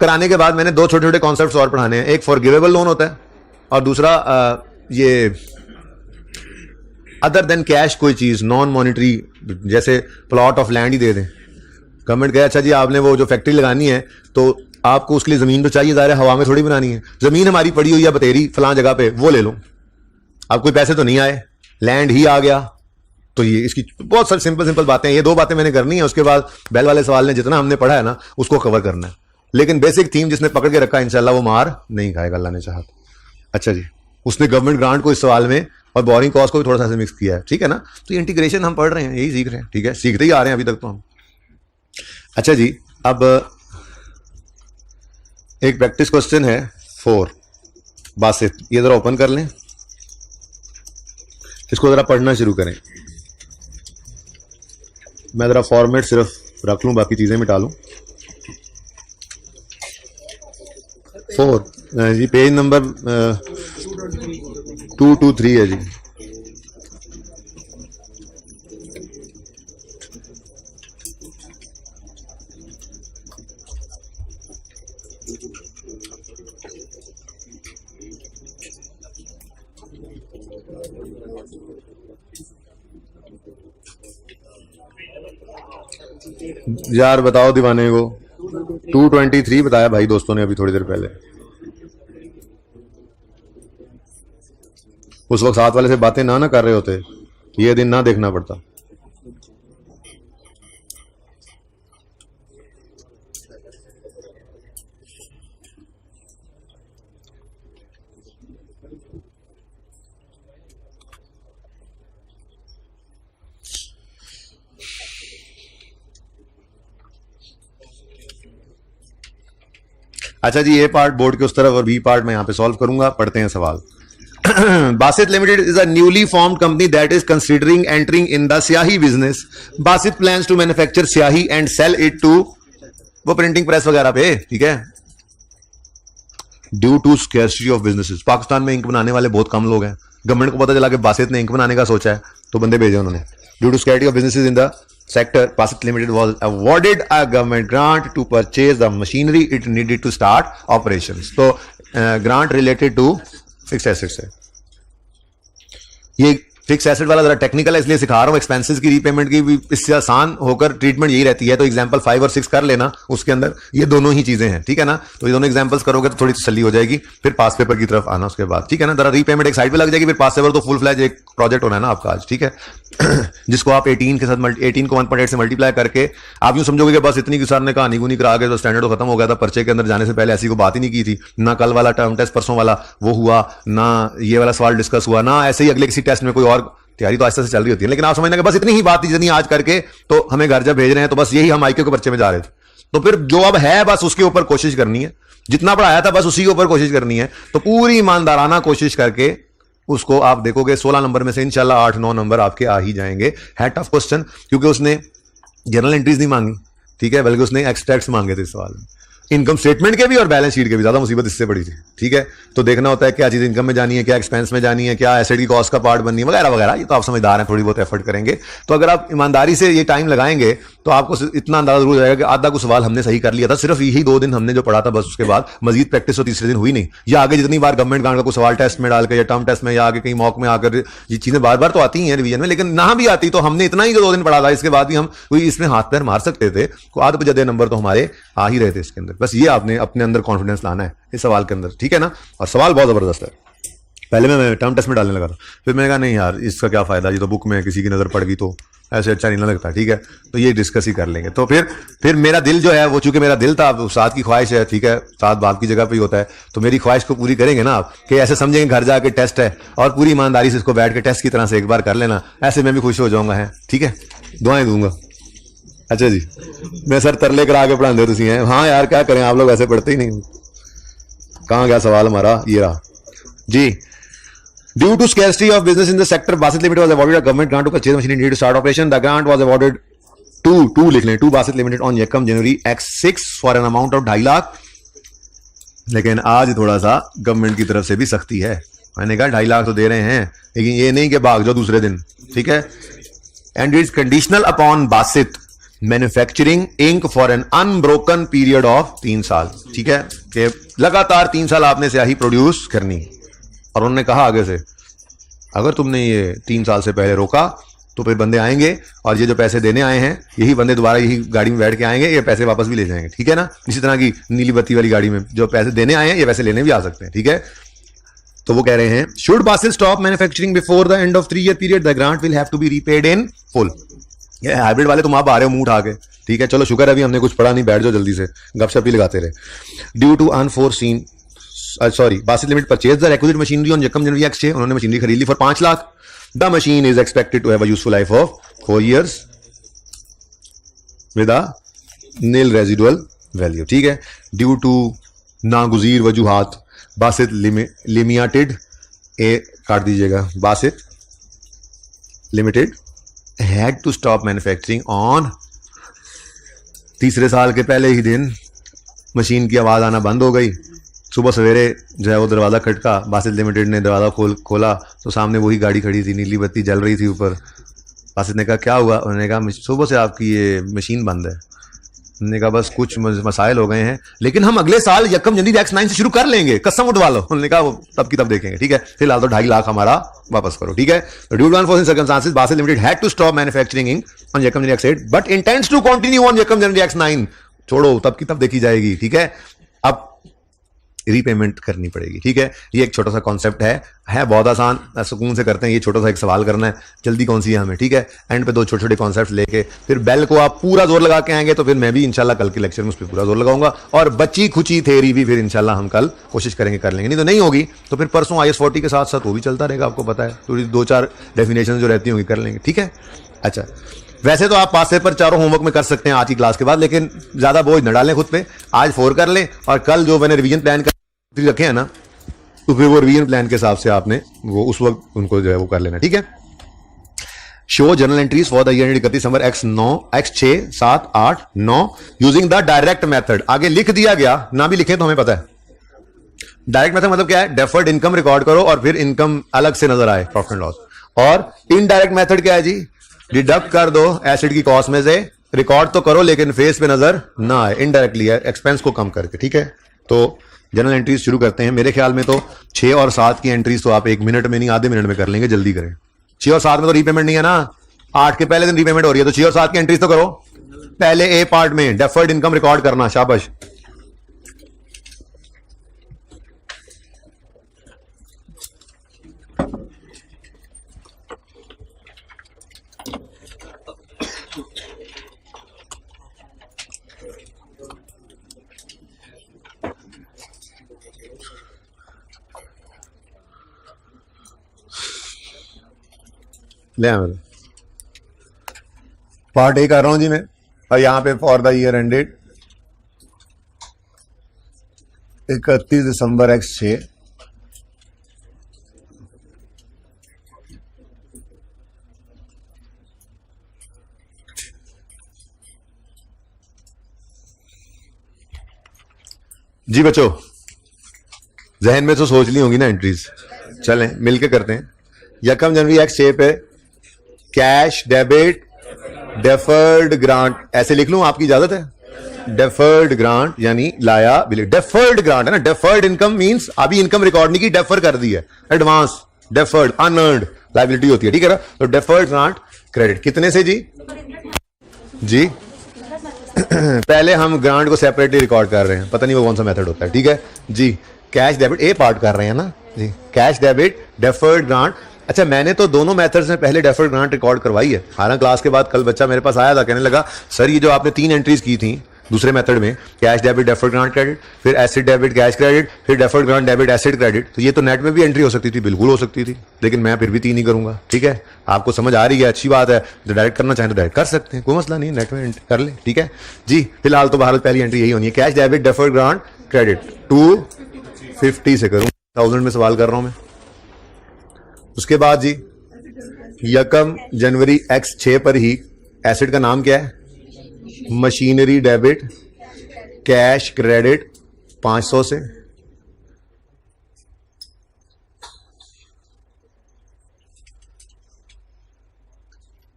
कराने के बाद मैंने 2 छोटे छोटे कॉन्सेप्ट्स और पढ़ाने हैं। एक फॉरगिवेबल लोन होता है और दूसरा ये अदर देन कैश कोई चीज, नॉन मॉनिटरी, जैसे प्लॉट ऑफ लैंड ही दे दें। गवर्नमेंट कहे अच्छा जी आपने वो जो फैक्ट्री लगानी है तो आपको उसके लिए जमीन तो चाहिए, ज़ाहिर है हवा में थोड़ी बनानी है, जमीन हमारी पड़ी हुई है बतेरी फलां जगह पे, वो ले लो। अब कोई पैसे तो नहीं आए, लैंड ही आ गया। तो ये इसकी बहुत सारी सिंपल बातें, ये 2 बातें मैंने करनी है। उसके बाद बेल वाले सवाल ने जितना हमने पढ़ा है ना उसको कवर करना है, लेकिन बेसिक थीम जिसने पकड़ के रखा है इंशाल्लाह वो मार नहीं खाएगा, अल्लाह ने चाहा। अच्छा जी, उसने गवर्नमेंट ग्रांट को इस सवाल में और बोरिंग कॉस्ट को भी थोड़ा सा मिक्स किया है, ठीक है ना। तो ये इंटीग्रेशन हम पढ़ रहे हैं, यही सीख रहे हैं, ठीक है, सीखते ही आ रहे हैं अभी तक तो हम। अच्छा जी, अब एक प्रैक्टिस क्वेश्चन है 4 बासित, ये जरा ओपन कर लें, इसको जरा पढ़ना शुरू करें। मैं जरा फॉर्मेट सिर्फ रख लूं, बाकी चीजें मिटा लूं। 4 जी, पेज नंबर 223 है जी। यार बताओ दीवाने को, 223 बताया भाई दोस्तों ने अभी थोड़ी देर पहले। उस वक्त साथ वाले से बातें ना कर रहे होते, ये दिन ना देखना पड़ता। अच्छा जी, ये पार्ट बोर्ड के उस तरफ और बी पार्ट मैं यहां पे सॉल्व करूंगा। पढ़ते हैं सवाल। Basit Limited is a newly formed company that is considering entering in the स्याही business. Basit plans to manufacture स्याही and sell it to वो प्रिंटिंग प्रेस वगैरह पे, ठीक है। Due to scarcity of businesses, Pakistan में इंक बनाने वाले बहुत कम लोग हैं। गवर्नमेंट को पता चला कि बासित ने इंक बनाने का सोचा है तो बंदे भेजे उन्होंने। Due to scarcity of businesses in the sector, Basit Limited was awarded a government grant to purchase the machinery it needed to start operations. तो grant related to fixed assets है। ये फिक्स एसेट वाला जरा technical है इसलिए सिखा रहा हूं। एक्सपेंसेस की रीपेमेंट की भी इससे आसान होकर ट्रीटमेंट यही रहती है। तो एग्जांपल 5 और 6 कर लेना, उसके अंदर ये दोनों ही चीजें हैं, ठीक है ना। तो ये दोनों एग्जांपल्स करोगे तो थोड़ी तसल्ली हो जाएगी। फिर पास पेपर की तरफ आना उसके बाद, ठीक है ना। जरा रीपेमेंट एक साइड पे लग जाएगी, फिर पास पेपर तो फुल फ्लैज एक प्रोजेक्ट होना है ना आपका आज, ठीक है। जिसको आप 18 के साथ 18 को 1.8 से मल्टीप्लाई करके आप यूं समझोगे कि बस इतनी सर ने कहानी गुनी करा के तो स्टैंडर्ड तो खत्म हो गया था। पर्चे के अंदर जाने से पहले ऐसी कोई बात ही नहीं की थी ना। कल वाला टर्म टेस्ट परसों वाला वो हुआ ना, ये वाला सवाल डिस्कस हुआ ना। ऐसे ही अगले किसी टेस्ट में कोई और तैयारी तो आस्ते से चल रही होती है। लेकिन आप समझना कि बस इतनी ही बात थी जितनी आज करके तो हमें घर जब भेज रहे हैं तो बस यही हम आईक्यू के पर्चे में जा रहे थे। तो फिर जो अब है बस उसके ऊपर कोशिश करनी है। जितना पढ़ाया था बस उसी के ऊपर कोशिश करनी है। तो पूरी ईमानदाराना कोशिश करके उसको आप देखोगे 16 नंबर में से इंशाल्लाह 8-9 नंबर आपके आ ही जाएंगे। है टफ क्वेश्चन क्योंकि उसने जर्नल एंट्रीज नहीं मांगी, ठीक है, बल्कि उसने एक्सट्रैक्ट्स मांगे थे इस सवाल में। इनकम स्टेटमेंट के भी और बैलेंस शीट के भी। ज्यादा मुसीबत इससे बड़ी थी, ठीक है। तो देखना होता है क्या चीज इनकम में जानी है, क्या एक्सपेंस में जानी है, क्या एसेट की कॉस्ट का पार्ट बननी है वगैरह वगैरह। ये तो आप समझदार हैं, थोड़ी बहुत एफर्ट करेंगे तो अगर आप ईमानदारी से ये टाइम लगाएंगे तो आपको इतना अंदाजा जरूर जाएगा कि आधा कुछ सवाल हमने सही कर लिया था। सिर्फ यही 2 दिन हमने जो पढ़ा था बस, उसके बाद मजीद प्रैक्टिस तो तीसरे दिन हुई नहीं। या आगे जितनी बार गवर्नमेंट ग्रांट का कोई सवाल टेस्ट में डाल के या टर्म टेस्ट में या आगे कहीं मॉक में आकर ये चीजें बार बार तो आती हैं रिवीजन में, लेकिन ना भी आती तो हमने इतना ही जो 2 दिन पढ़ा था इसके बाद भी हम कोई इसमें हाथ पैर मार सकते थे। आधे ज्यादा नंबर तो हमारे आ ही रहे थे इसके अंदर। बस ये आपने अपने अंदर कॉन्फिडेंस लाना है इस सवाल के अंदर, ठीक है ना। और सवाल बहुत जबरदस्त है। पहले मैं टर्म टेस्ट में डालने लगा था, फिर मैंने कहा नहीं यार इसका क्या फायदा, ये तो बुक में किसी की नजर पड़ गई तो ऐसे अच्छा नहीं लगता, ठीक है। तो ये डिस्कस ही कर लेंगे। तो फिर मेरा दिल जो है वो, चूंकि मेरा दिल था, उस्ताद की ख्वाहिश है, ठीक है, उस्ताद बाप की जगह पे ही होता है, तो मेरी ख्वाहिश को पूरी करेंगे ना आप कि ऐसे समझेंगे घर जाके टेस्ट है और पूरी ईमानदारी से इसको बैठ के टेस्ट की तरह से एक बार कर लेना। ऐसे मैं भी खुश हो जाऊंगा, है, ठीक है, दुआएं दूंगा। अच्छा जी, मैं सर तरले करा के पढ़ाते तुसी हैं। हाँ यार क्या करें, आप लोग ऐसे पढ़ते ही नहीं। कहाँ गया सवाल हमारा, ये रहा जी। Due to scarcity of business in the sector, Basit Limited was awarded a government grant to purchase machinery needed to start operation. The grant was awarded to Basit Limited on Yakam January X6 for an amount of 2.5 lakh. लेकिन आज थोड़ा सा government की तरफ से भी सख्ती है। मैंने कहा 2.5 लाख तो दे रहे हैं, लेकिन ये नहीं कि भाग जाओ दूसरे दिन, ठीक है। And it's conditional upon Basit manufacturing ink for an unbroken period of 3 साल, ठीक है, कि लगातार 3 साल आपने स्याही प्रोड्यूस करनी। और उन्होंने कहा आगे से अगर तुमने ये 3 साल से पहले रोका तो फिर बंदे आएंगे और ये जो पैसे देने आए हैं यही बंदे दोबारा यही गाड़ी में बैठ के आएंगे, ये पैसे वापस भी ले जाएंगे, ठीक है ना। इसी तरह की नीली बत्ती वाली गाड़ी में जो पैसे देने आए हैं ये पैसे लेने भी आ सकते हैं, ठीक है। तो वो कह रहे हैं should Basit stop manufacturing before the end of 3 year period the grant will have to be repaid in full. ये हाइब्रिड वाले तुम आप आ रहे हो मुंह उठा के, ठीक है। चलो शुक्र है अभी हमने कुछ पढ़ा नहीं, बैठ जाओ जल्दी से, गपशप ही लगाते रहे। Due to unforeseen Basit Limited purchased the requisite machinery on Yakam January X6। उन्होंने मशीनरी खरीद ली for 5 lakh. The machine is expected to have a useful life of 4 years with a nil residual value, ठीक है। Due to नागुजीर वजूहात Basit Limited ए काट दीजिएगा, Basit Limited had to stop manufacturing on 3 साल के पहले ही दिन मशीन की आवाज आना बंद हो गई। सुबह सवेरे जो है वो दरवाज़ा खटका, बासित लिमिटेड ने दरवाज़ा खोला तो सामने वही गाड़ी खड़ी थी, नीली बत्ती जल रही थी ऊपर। बासित ने कहा क्या हुआ, उन्होंने कहा सुबह से आपकी ये मशीन बंद है। उन्होंने कहा बस कुछ मसाइल हो गए हैं, लेकिन हम अगले साल यकम जनवरी X9 से शुरू कर लेंगे, कसम उठवा लो। उन्होंने कहा वो तब की तब देखेंगे, ठीक है, फिलहाल तो 2.5 लाख हमारा वापस करो, ठीक है। Due to unforeseen circumstances Basit Limited had to stop manufacturing on यकम January X8 but intends to continue on यकम जनवरी X9। छोड़ो तब की तब देखी जाएगी, ठीक है। अब रीपेमेंट करनी पड़ेगी। ठीक है, ये एक छोटा सा कॉन्सेप्ट है बहुत आसान, सुकून से करते हैं। ये छोटा सा एक सवाल करना है, जल्दी कौन सी है हमें। ठीक है, एंड पे दो छोटे छोटे कॉन्सेप्ट लेके फिर बेल को आप पूरा जोर लगा के आएंगे तो फिर मैं भी इंशाल्लाह कल के लेक्चर में उस पर पूरा जोर लगाऊंगा, और बची खुची थेरी भी फिर इंशाल्लाह हम कल कोशिश करेंगे कर लेंगे। नहीं तो नहीं होगी तो फिर परसों IS40 के साथ साथ वो भी चलता रहेगा, आपको पता है, थोड़ी 2-4 डेफिनेशन जो रहती होंगी कर लेंगे। ठीक है, अच्छा वैसे तो आप पास पेपर चारों होमवर्क में कर सकते हैं आज की क्लास के बाद, लेकिन ज्यादा बोझ न डालें खुद पे, आज 4 कर लें और कल जो मैंने रिवीजन प्लान कर रखे हैं ना, तो फिर वो रिवीजन प्लान के हिसाब से आपने वो उस वक्त उनको जो है वो कर लेना। ठीक है, show journal entries for the year 31 December x 6 7 8 9 using the direct method. आगे लिख दिया गया, ना भी लिखें तो हमें पता है। डायरेक्ट मेथड मतलब क्या है, डेफर्ड इनकम रिकॉर्ड करो और फिर इनकम अलग से नजर आए, प्रॉफिट एंड लॉस। और इनडायरेक्ट मेथड क्या है जी, डिडक्ट कर दो एसिड की कॉस्ट में से, रिकॉर्ड तो करो लेकिन फेस पे नजर ना आए, इनडायरेक्टली एक्सपेंस को कम करके। ठीक है, तो जनरल एंट्रीज शुरू करते हैं। मेरे ख्याल में तो 6 और 7 की एंट्रीज तो आप 1 मिनट में नहीं, आधे मिनट में कर लेंगे, जल्दी करें। 6 और 7 में तो रीपेमेंट नहीं है ना, 8 के पहले दिन रीपेमेंट हो रही है, तो 6 और 7 की एंट्रीज तो करो। पहले ए पार्ट में डेफर्ड इनकम रिकॉर्ड करना, शाबाश। ले पार्ट ए कर रहा हूं जी मैं, और यहां पे for the year ended 31 December x 6 जी बच्चों, जहन में तो सोच ली होंगी ना एंट्रीज, चलें मिलके करते हैं। यकम जनवरी x 6 पे कैश डेबिट डेफर्ड ग्रांट, ऐसे लिख लूं, आपकी इजाजत है। डेफर्ड ग्रांट यानी लाया, डेफर्ड ग्रांट है ना, डेफर्ड इनकम मींस अभी इनकम रिकॉर्ड नहीं की, डेफर कर दी है, एडवांस, डेफर्ड अनअर्न्ड लायबिलिटी होती है। ठीक है ना, तो डेफर्ड ग्रांट क्रेडिट कितने से जी, जी पहले हम ग्रांट को सेपरेटली रिकॉर्ड कर रहे हैं, पता नहीं वो कौन सा मेथड होता है। ठीक है जी, कैश डेबिट ए पार्ट कर रहे हैं ना जी, कैश डेबिट डेफर्ड ग्रांट। अच्छा, मैंने तो दोनों मेथड्स में पहले डेफर्ड ग्रांट रिकॉर्ड करवाई है। हालांकि क्लास के बाद कल बच्चा मेरे पास आया था, कहने लगा सर ये जो आपने 3 एंट्रीज की थी दूसरे मेथड में, cash debit deferred grant credit, फिर एसिड डेबिट कैश क्रेडिट, फिर deferred grant debit acid credit, तो ये तो नेट में भी एंट्री हो सकती थी, बिल्कुल हो सकती थी, लेकिन मैं फिर भी 3 ही करूंगा। ठीक है, आपको समझ आ रही है, अच्छी बात है। जो डायरेक्ट करना चाहें तो डायरेक्ट कर सकते हैं, कोई मसला नहीं, नेट में कर ले। ठीक है जी, फिलहाल तो बहरहाल पहली एंट्री यही होनी है, cash debit deferred grant credit 250 से करूँ, 1000 में सवाल कर रहा हूं मैं। उसके बाद जी यकम जनवरी x 6 पर ही एसिड का नाम क्या है, मशीनरी डेबिट कैश क्रेडिट 500 से,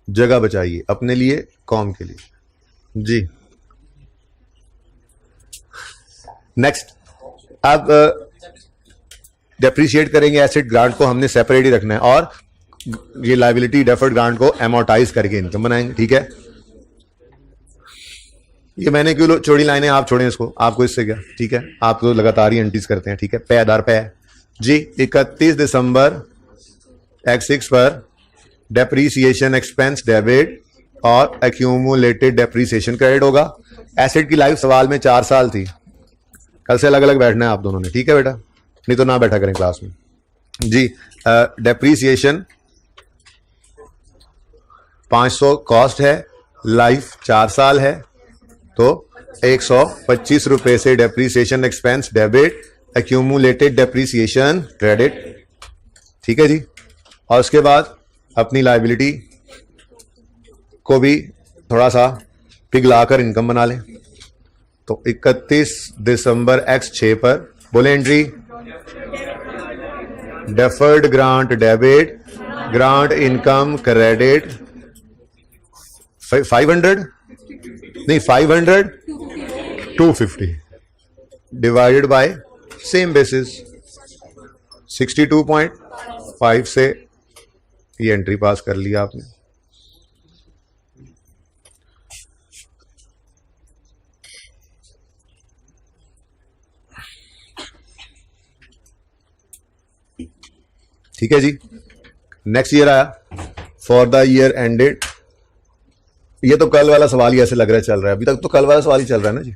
जगह बचाइए अपने लिए कौम के लिए जी। नेक्स्ट, अब डेप्रिशिएट करेंगे एसिड ग्रांट को, हमने सेपरेट ही रखना है, और ये लायबिलिटी डेफर्ड ग्रांट को एमोर्टाइज करके इनकम बनाएंगे। ठीक है, ये मैंने क्यों छोड़ी लाइनें, आप छोड़ें इसको, आपको इससे क्या। ठीक है, आप तो लगातार ही एंट्रीज करते हैं। ठीक है, पे आधार पे जी 31 दिसंबर x 6 पर डेप्रीसिएशन एक्सपेंस डेबिट और एक्यूमुलेटेड डेप्रीसिएशन क्रेडिट होगा। एसिड की लाइफ सवाल में 4 साल थी, कल से अलग अलग बैठना है आप दोनों ने। ठीक है बेटा, नहीं तो ना बैठा करें क्लास में जी। डेप्रीसिएशन 500 कॉस्ट है, लाइफ 4 साल है, तो 125 रुपए से depreciation expense debit, accumulated depreciation credit. ठीक है जी, और उसके बाद अपनी लायबिलिटी को भी थोड़ा सा पिघलाकर इनकम बना लें। तो 31 दिसंबर x 6 पर बोले entry, deferred grant debit grant income credit 500 नहीं 500 250 डिवाइडेड बाय सेम बेसिस 62.5 से ये एंट्री पास कर लिया आपने। ठीक है जी। नेक्स्ट ईयर आया, फॉर द ईयर एंडेड। ये तो कल वाला सवाल ही ऐसे लग रहा है चल रहा है, अभी तक तो कल वाला सवाल ही चल रहा है ना जी।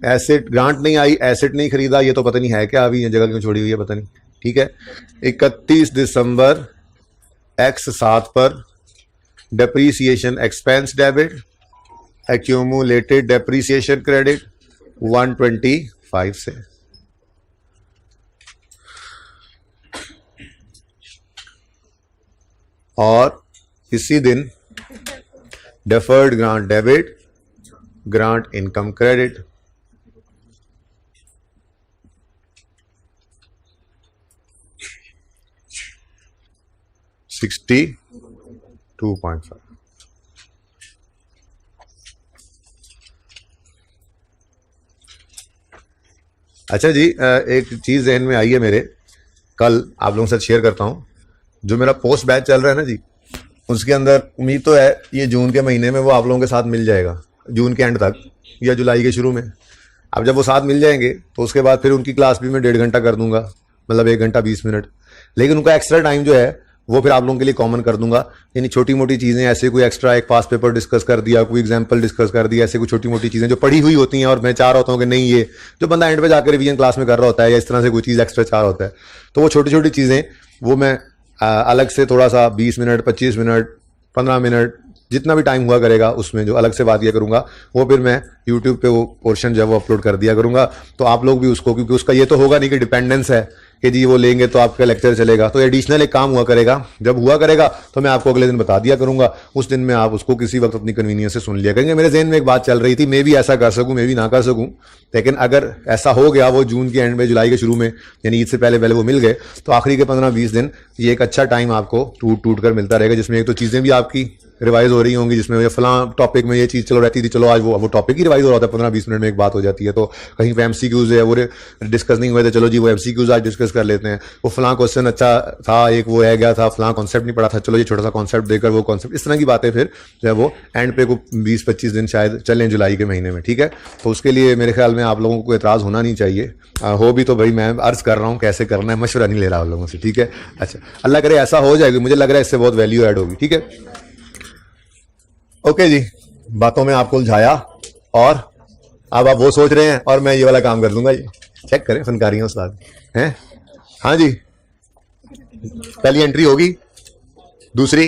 एसेट ग्रांट नहीं आई, एसेट नहीं खरीदा, ये तो पता नहीं है क्या, अभी ये जगह क्यों छोड़ी हुई है पता नहीं। ठीक है, 31 दिसंबर एक्स 7 पर depreciation expense debit, accumulated depreciation credit 125 से। और इसी दिन deferred grant debit, grant income credit, $62.5। अच्छा जी, एक चीज ज़हन में आई है मेरे, कल आप लोगों के साथ शेयर करता हूं। जो मेरा पोस्ट बैच चल रहा है ना जी, उसके अंदर उम्मीद तो है ये जून के महीने में वो आप लोगों के साथ मिल जाएगा, जून के एंड तक या जुलाई के शुरू में। अब जब वो साथ मिल जाएंगे तो उसके बाद फिर उनकी क्लास भी मैं 1.5 घंटा कर दूंगा, मतलब 1 घंटा 20 मिनट। लेकिन उनका एक्स्ट्रा टाइम जो है वो फिर आप लोगों के लिए कॉमन कर दूंगा। यानी छोटी मोटी चीज़ें, ऐसे कोई एक्स्ट्रा एक पास पेपर डिस्कस कर दिया, कोई एग्जाम्पल डिस्कस कर दिया, ऐसे कोई छोटी मोटी चीज़ें जो पढ़ी हुई होती हैं और मैं चाह रहा होता हूँ कि नहीं, ये जो बंदा एंड पे जाकर रिवीजन क्लास में कर रहा होता है या इस तरह से कोई चीज़ एक्स्ट्रा चाह रहा होता है, तो वो छोटी छोटी चीज़ें वो मैं अलग से थोड़ा सा 20 मिनट 25 मिनट 15 मिनट जितना भी टाइम हुआ करेगा उसमें जो अलग से बात किया करूंगा, वो फिर मैं यूट्यूब पे वो पोर्शन जो है वो अपलोड कर दिया करूंगा। तो आप लोग भी उसको, क्योंकि उसका ये तो होगा नहीं कि डिपेंडेंस है कि जी वो लेंगे तो आपका लेक्चर चलेगा, तो एडिशनल एक काम हुआ करेगा। जब हुआ करेगा तो मैं आपको अगले दिन बता दिया करूंगा, उस दिन में आप उसको किसी वक्त अपनी कन्वीनियंस से सुन लिया करेंगे। मेरे जहन में एक बात चल रही थी, मैं भी ऐसा कर सकूं, मैं भी ना कर सकूं, लेकिन अगर ऐसा हो गया वो जून के एंड में जुलाई के शुरू में यानी ईद से पहले पहले वो मिल गए, तो आखिरी के 15-20 दिन ये एक अच्छा टाइम आपको टूट टूट कर मिलता रहेगा, जिसमें एक तो चीज़ें भी आपकी रिवाइज हो रही होंगी, जिसमें ये फलां टॉपिक में ये चीज़ चलो रहती थी, चलो आज वो टॉपिक ही रिवाइज हो रहा था, 15-20 मिनट में एक बात हो जाती है। तो कहीं पे MCQs है वो डिस्कस नहीं हुए थे, चलो जी वो MCQs आज डिस्कस कर लेते हैं। वो फलां क्वेश्चन अच्छा था, एक वो है गया था, फलां कॉन्सेप्ट नहीं पड़ा था, चलो ये छोटा सा कॉन्सेप्ट देकर वो कॉन्सेप्ट, इस तरह की बातें फिर जो है वो एंड पे को 20-25 दिन शायद चलें जुलाई के महीने में। ठीक है, तो उसके लिए मेरे ख्याल में आप लोगों को एतराज़ होना नहीं चाहिए, हो भी तो भाई मैं अर्ज कर रहा हूँ कैसे करना है, मशवरा नहीं ले रहा आप लोगों से। ठीक है, अच्छा, अल्लाह करे ऐसा हो जाएगी, मुझे लग रहा है इससे बहुत वैल्यू ऐड होगी। ठीक है, ओके जी, बातों में आपको उलझाया और अब आप वो सोच रहे हैं और मैं ये वाला काम कर दूंगा। ये चेक करें फनकारियां उस्ताद हैं। हाँ जी, पहली एंट्री होगी, दूसरी,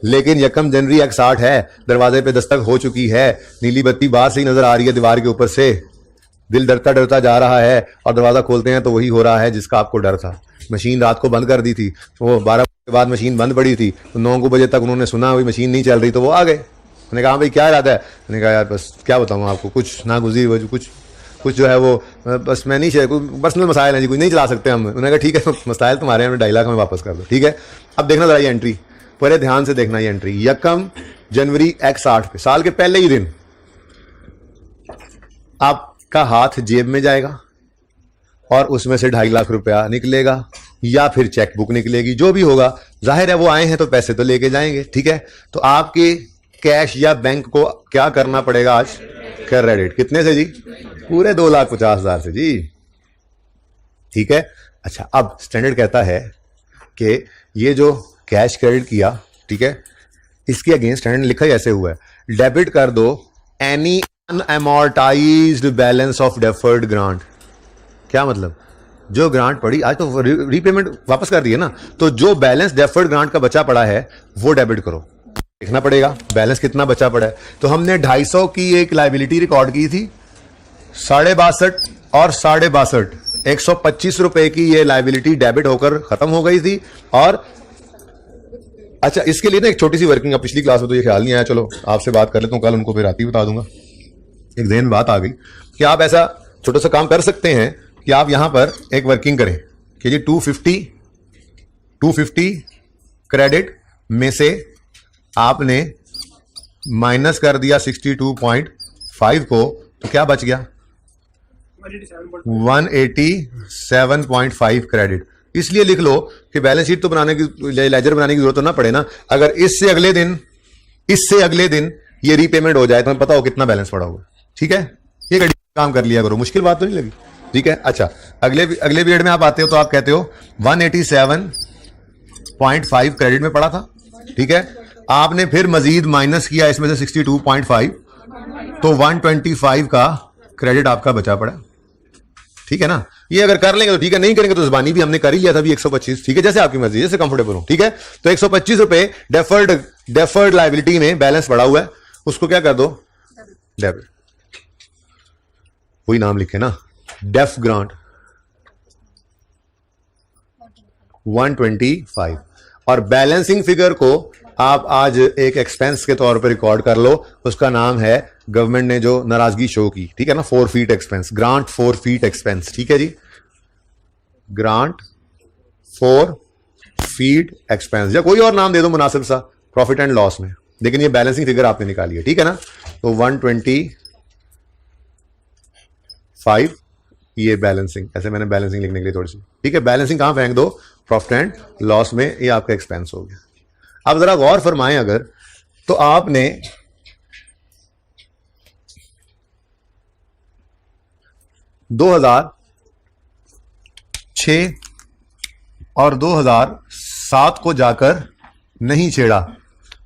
लेकिन 1 जनवरी 160 है, दरवाजे पे दस्तक हो चुकी है, नीली बत्ती बाहर से ही नजर आ रही है दीवार के ऊपर से, दिल डरता डरता जा रहा है और दरवाजा खोलते हैं तो वही हो रहा है जिसका आपको डर था। मशीन रात को बंद कर दी थी, वो 12 के बाद मशीन बंद पड़ी थी, तो 9 बजे तक उन्होंने सुना वही मशीन नहीं चल रही, तो वो आ गए। मैंने कहा भाई क्या इरादा है? मैंने कहा यार बस क्या बताऊँ आपको, कुछ ना गुजरी कुछ जो है वो बस मैं नहीं शेयर, कोई पर्सनल मसाइल है जी, कुछ नहीं चला सकते हम। उन्होंने कहा ठीक है मसाइल तुम्हारे हैं, डायलॉग में वापस कर दो। ठीक है, अब देखना जरा ये एंट्री, पूरे ध्यान से देखना ये एंट्री। 1 जनवरी 160 पे, साल के पहले ही दिन आपका हाथ जेब में जाएगा और उसमें से 2.5 लाख रुपया निकलेगा या फिर चेकबुक निकलेगी, जो भी होगा। जाहिर है वो आए हैं तो पैसे तो लेके जाएंगे। ठीक है, तो आपके कैश या बैंक को क्या करना पड़ेगा आज? क्रेडिट। कितने से जी? पूरे 2,50,000 से जी। ठीक है, अच्छा, अब स्टैंडर्ड कहता है कि ये जो कैश क्रेडिट किया, ठीक है, इसके अगेंस्ट स्टैंडर्ड लिखा ऐसे हुआ है, डेबिट कर दो any unamortised balance of deferred grant. क्या मतलब? जो ग्रांट पड़ी आज तो रीपेमेंट वापस कर दी है ना, तो जो बैलेंस डेफर्ड ग्रांट का बचा पड़ा है वो डेबिट करो। देखना पड़ेगा बैलेंस कितना बचा पड़ा है। तो हमने 250 की एक लायबिलिटी रिकॉर्ड की थी, 62.5 और 62.5 125 रुपए की ये लायबिलिटी डेबिट होकर खत्म हो गई थी। और अच्छा, इसके लिए ना एक छोटी सी वर्किंग, अब पिछली क्लास में तो ये ख्याल नहीं आया, चलो आपसे बात कर लेता हूँ, कल उनको फिर आती बता दूंगा। एक जहन बात आ गई कि आप ऐसा छोटा सा काम कर सकते हैं कि आप यहां पर एक वर्किंग करें कि जी 250 क्रेडिट में से आपने माइनस कर दिया 62.5 को, तो क्या बच गया? 187.5 क्रेडिट। इसलिए लिख लो कि बैलेंस शीट तो बनाने की, लेजर बनाने की जरूरत तो ना पड़े ना। अगर इससे अगले दिन ये रीपेमेंट हो जाए तो हमें पता हो कितना बैलेंस पड़ा होगा। ठीक है, ये काम कर लिया करो, मुश्किल बात तो नहीं लगी। ठीक है। अच्छा, अगले पीरियड में आप आते हो तो आप कहते हो 187.5 क्रेडिट में पड़ा था, ठीक है। आपने फिर मजीद माइनस किया इसमें से 62.5, तो 125 का क्रेडिट आपका बचा पड़ा, ठीक है ना। ये अगर कर लेंगे तो ठीक है, नहीं करेंगे तो जुबानी भी हमने कर ही लिया था भी 125, ठीक है, जैसे आपकी मर्जी, जैसे कंफर्टेबल हो, ठीक है। तो 125 रुपए डेफर्ड लायबिलिटी में बैलेंस पड़ा हुआ है, उसको क्या कर दो, डेबिट। वही नाम लिखे ना, डेफ ग्रांट 125, और बैलेंसिंग फिगर को आप आज एक एक्सपेंस के तौर पर रिकॉर्ड कर लो, उसका नाम है, गवर्नमेंट ने जो नाराजगी शो की, ठीक है ना, 4 feet expense, grant 4 feet expense, ठीक है जी, ग्रांट 4 फीट एक्सपेंस, या कोई और नाम दे दो मुनासिब सा प्रॉफिट एंड लॉस में, लेकिन ये बैलेंसिंग फिगर आपने निकाली है, ठीक है ना। तो 125 ये बैलेंसिंग, ऐसे मैंने बैलेंसिंग लिखने के लिए थोड़ी सी, ठीक है। बैलेंसिंग कहां फेंक दो, प्रॉफिट एंड लॉस में, ये आपका एक्सपेंस हो गया। अब जरा गौर फरमाएं, अगर तो आपने 2006 और 2007 को जाकर नहीं छेड़ा,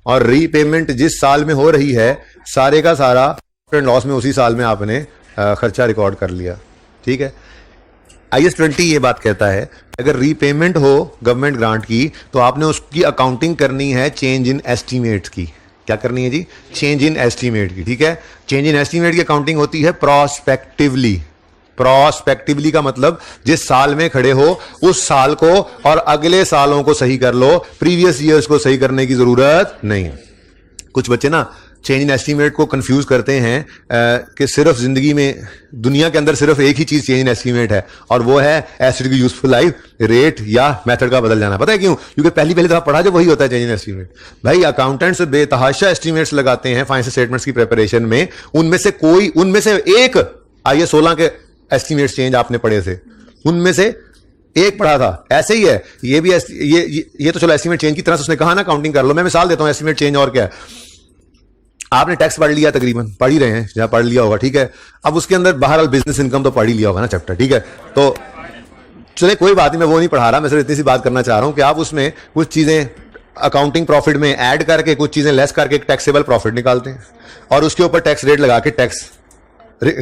और रीपेमेंट जिस साल में हो रही है सारे का सारा प्रॉफिट एंड लॉस में उसी साल में आपने खर्चा रिकॉर्ड कर लिया, ठीक है। IAS 20 ये बात कहता है, अगर रीपेमेंट हो गवर्नमेंट ग्रांट की तो आपने उसकी अकाउंटिंग करनी है चेंज इन एस्टीमेट की। क्या करनी है जी, चेंज इन एस्टीमेट की, ठीक है। चेंज इन एस्टीमेट की अकाउंटिंग होती है प्रोस्पेक्टिवली। प्रोस्पेक्टिवली का मतलब जिस साल में खड़े हो उस साल को और अगले सालों को सही कर लो, प्रीवियस ईयर्स को सही करने की जरूरत नहीं है। कुछ बच्चे ना चेंज इन एस्टीमेट को कंफ्यूज करते हैं कि सिर्फ जिंदगी में, दुनिया के अंदर सिर्फ एक ही चीज चेंज इन एस्टीमेट है, और वो है एसेट की यूजफुल लाइफ, रेट या मेथड का बदल जाना। पता है क्यों? क्योंकि पहली दफा पढ़ा जो वही होता है चेंज इन एस्टीमेट। भाई अकाउंटेंट्स बेतहाशा एस्टीमेट्स लगाते हैं फाइनेंशियल स्टेटमेंट्स की प्रिपरेशन में, उनमें से एक IAS 16 के एस्टीमेट चेंज आपने पढ़े थे, उनमें से एक पढ़ा था। ऐसे ही है ये भी, ये तो चलो एस्टीमेट चेंज की तरह से उसने कहा ना काउंटिंग कर लो। मैं मिसाल देता हूं एस्टीमेट चेंज और क्या है। आपने टैक्स पढ़ लिया, तकरीबन पढ़ ही रहे हैं, जहां पढ़ लिया होगा, ठीक है। अब उसके अंदर बहरहाल बिजनेस इनकम तो पढ़ ही लिया होगा ना चैप्टर, ठीक है। तो चले कोई बात नहीं, मैं वो नहीं पढ़ा रहा, मैं सिर्फ इतनी सी बात करना चाह रहा हूं कि आप उसमें कुछ चीजें अकाउंटिंग प्रॉफिट में ऐड करके, कुछ चीजें लेस करके एक टैक्सेबल प्रॉफिट निकालते हैं, और उसके ऊपर टैक्स रेट लगा के टैक्स